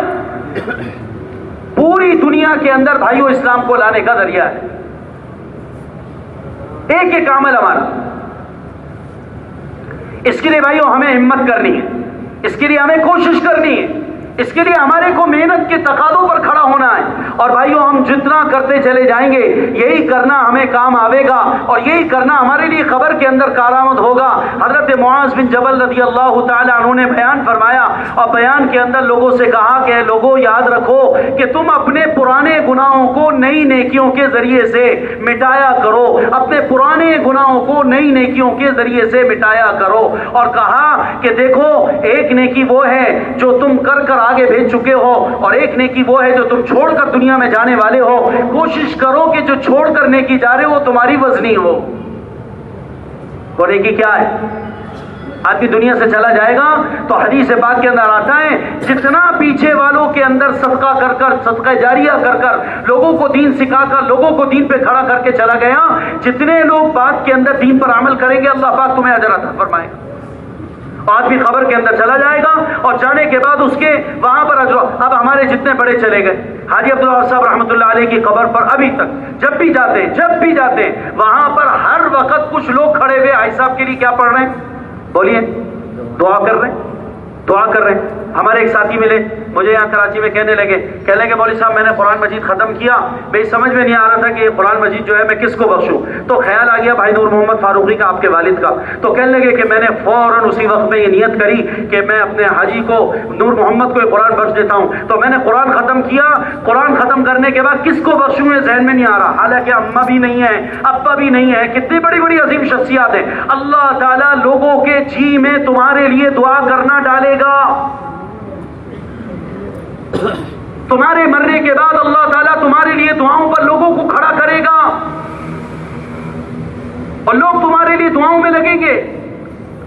پوری دنیا کے اندر بھائیوں اسلام کو لانے کا ذریعہ ہے، ایک ایک عمل ہمارا۔ اس کے لیے بھائیوں ہمیں ہمت کرنی ہے، اس کے لیے ہمیں کوشش کرنی ہے، اس کے لیے ہمارے کو محنت کے تقاضوں پر کھڑا ہونا ہے۔ اور بھائیوں ہم جتنا کرتے چلے جائیں گے یہی کرنا ہمیں کام آئے گا، اور یہی کرنا ہمارے لیے خبر کے اندر کارآمد ہوگا۔ حضرت معاذ بن جبل رضی اللہ تعالی عنہ نے بیان فرمایا، اور بیان کے اندر لوگوں سے کہا کہ اے لوگوں یاد رکھو کہ تم اپنے پرانے گناہوں کو نئی نیکیوں کے ذریعے سے مٹایا کرو، اپنے پرانے گناہوں کو نئی نیکیوں کے ذریعے سے مٹایا کرو۔ اور کہا کہ دیکھو ایک نیکی وہ ہے جو تم کر کر آگے بھیج چکے ہو، اور ایک نیکی وہ ہے جو تم چھوڑ کر دنیا میں جانے والے ہو۔ کوشش کرو کہ جو چھوڑ کر نیکی جا رہے ہو تمہاری وزنی ہو۔ وہ نیکی کیا ہے؟ آدمی دنیا سے چلا جائے گا تو حدیث پاک کے اندر آتا ہے جتنا پیچھے والوں کے اندر صدقہ کر کر، صدقہ جاریہ کر کر، لوگوں کو دین سکھا کر، لوگوں کو دین پہ کھڑا کر کے چلا گیا، جتنے لوگ بعد کے اندر دین پر عمل کریں گے اللہ پاک تمہیں اجر عطا فرمائے گا۔ آدمی خبر کے اندر چلا جائے گا اور جانے کے بعد اس کے وہاں پر اجر۔ اب ہمارے جتنے بڑے چلے گئے، حاجی عبداللہ صاحب رحمۃ اللہ علیہ کی قبر پر ابھی تک جب بھی جاتے ہیں وہاں پر ہر وقت کچھ لوگ کھڑے ہوئے حاجی صاحب کے لیے کیا پڑھ رہے ہیں؟ بولیے، دعا کر رہے ہیں۔ ہمارے ایک ساتھی ملے مجھے یہاں کراچی میں کہنے لگے مولوی صاحب میں نے قرآن مجید ختم کیا، بھائی سمجھ میں نہیں آ رہا تھا کہ یہ قرآن مجید جو ہے میں کس کو بخشوں، تو خیال آ گیا بھائی نور محمد فاروقی کا، آپ کے والد کا، تو کہنے لگے کہ میں نے فوراً اسی وقت میں یہ نیت کری کہ میں اپنے حاجی کو نور محمد کو یہ قرآن بخش دیتا ہوں۔ تو میں نے قرآن ختم کیا، قرآن ختم کرنے کے بعد کس کو بخشوں یہ ذہن میں نہیں آ رہا، حالانکہ اماں بھی نہیں ہے، ابا بھی نہیں ہے، کتنی بڑی بڑی عظیم شخصیات ہیں۔ اللہ تعالیٰ لوگوں کے جی میں تمہارے لیے دعا کرنا ڈالے گا، تمہارے مرنے کے بعد اللہ تعالیٰ تمہارے لیے دعاؤں پر لوگوں کو کھڑا کرے گا، اور لوگ تمہارے لیے دعاؤں میں لگیں گے،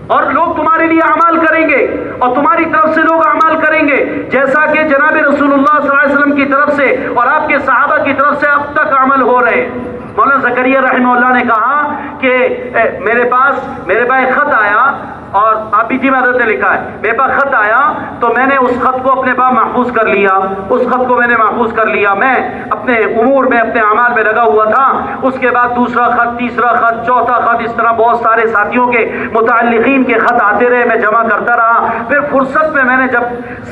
اور لوگ تمہارے لیے اعمال کریں گے، اور تمہاری طرف سے لوگ اعمال کریں گے، جیسا کہ جناب رسول اللہ صلی اللہ علیہ وسلم کی طرف سے اور آپ کے صحابہ کی طرف سے اب تک عمل ہو رہے ہیں۔ مولانا زکریا رحمہ اللہ نے کہا کہ میرے پاس ایک خط آیا، اور آپ بھی حضرت نے لکھا ہے میرے پاس خط آیا تو میں نے اس خط کو اپنے پاس محفوظ کر لیا، میں اپنے امور میں اپنے اعمال میں لگا ہوا تھا۔ اس کے بعد دوسرا خط، تیسرا خط، چوتھا خط، اس طرح بہت سارے ساتھیوں کے متعلقین کے خط آتے رہے، میں جمع کرتا رہا۔ پھر فرصت میں نے جب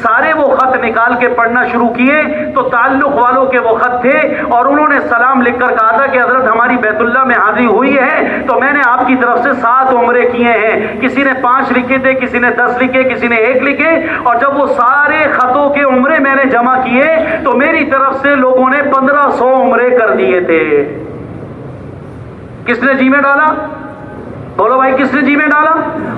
سارے وہ خط نکال کے پڑھنا شروع کیے تو تعلق والوں کے وہ خط تھے، اور انہوں نے سلام لکھ کر کہا تھا کہ حضرت ہماری بیت اللہ میں حاضری ہوئی ہے تو میں نے آپ کی طرف سے 7 عمرے کیے ہیں۔ کسی نے 5 لکھے تھے، کسی نے 10 لکھے، کسی نے 1 لکھے، اور جب وہ سارے خطوں کے عمرے میں نے جمع کیے تو میری طرف سے لوگوں نے 1500 عمرے کر دیے تھے۔ کس نے جی میں ڈالا؟ بولو بھائی، کس نے جی میں ڈالا؟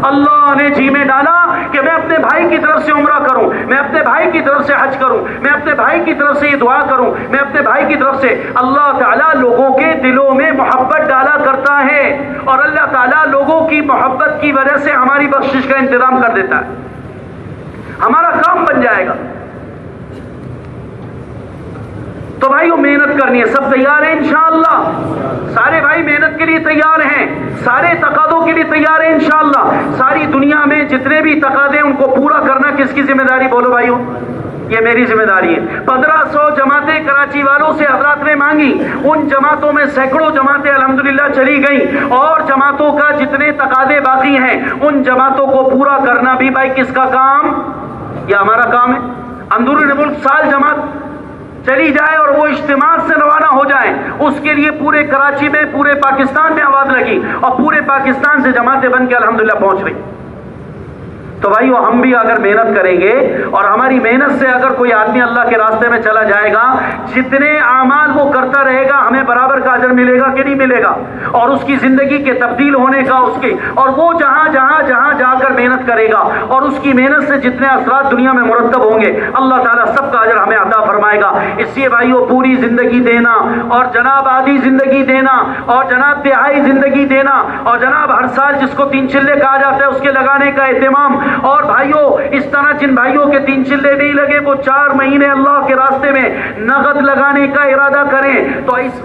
اللہ نے جی میں ڈالا کہ میں اپنے بھائی کی طرف سے عمرہ کروں، میں اپنے بھائی کی طرف سے حج کروں، میں اپنے بھائی کی طرف سے یہ دعا کروں، میں اپنے بھائی کی طرف سے۔ اللہ تعالیٰ لوگوں کے دلوں میں محبت ڈالا کرتا ہے، اور اللہ تعالیٰ لوگوں کی محبت کی وجہ سے ہماری بخشش کا انتظام کر دیتا ہے، ہمارا کام بن جائے گا۔ تو بھائیو محنت کرنی ہے، سب تیار ہیں انشاءاللہ؟ سارے بھائی محنت کے لیے تیار ہیں، سارے تقاضوں کے لیے تیار ہیں انشاءاللہ؟ ساری دنیا میں جتنے بھی تقاضے ان کو پورا کرنا کس کی ذمہ داری؟ بولو بھائیو، یہ میری ذمہ داری ہے۔ 1500 جماعتیں کراچی والوں سے حضرات نے مانگی، ان جماعتوں میں سینکڑوں جماعتیں الحمدللہ چلی گئیں، اور جماعتوں کا جتنے تقاضے باقی ہیں ان جماعتوں کو پورا کرنا بھی بھائی کس کا کام؟ یہ ہمارا کام ہے۔ اندرون ملک سال جماعت چلی جائے اور وہ اجتماع سے روانہ ہو جائیں، اس کے لیے پورے کراچی میں، پورے پاکستان میں آواز لگی، اور پورے پاکستان سے جماعتیں بن کے الحمدللہ پہنچ رہی۔ تو بھائیو ہم بھی اگر محنت کریں گے اور ہماری محنت سے اگر کوئی آدمی اللہ کے راستے میں چلا جائے گا، جتنے اعمال وہ کرتا رہے گا ہمیں برابر کا اجر ملے گا کہ نہیں ملے گا، اور اس کی زندگی کے تبدیل ہونے کا اس کی، اور وہ جہاں جا کر محنت کرے گا اور اس کی محنت سے جتنے اثرات دنیا میں مرتب ہوں گے اللہ تعالیٰ سب کا اجر ہمیں عطا فرمائے گا۔ اس لیے بھائیو پوری زندگی دینا اور جناب آدھی زندگی دینا اور جناب تہائی زندگی دینا اور جناب ہر سال جس کو 3 چلے کہا جاتا ہے اس کے لگانے کا اہتمام، اور بھائیو اس طرح جن بھائیوں کے 3 چلے نہیں لگے وہ 4 مہینے اللہ کے راستے میں نقد لگانے کا ارادہ کریں۔ تو اس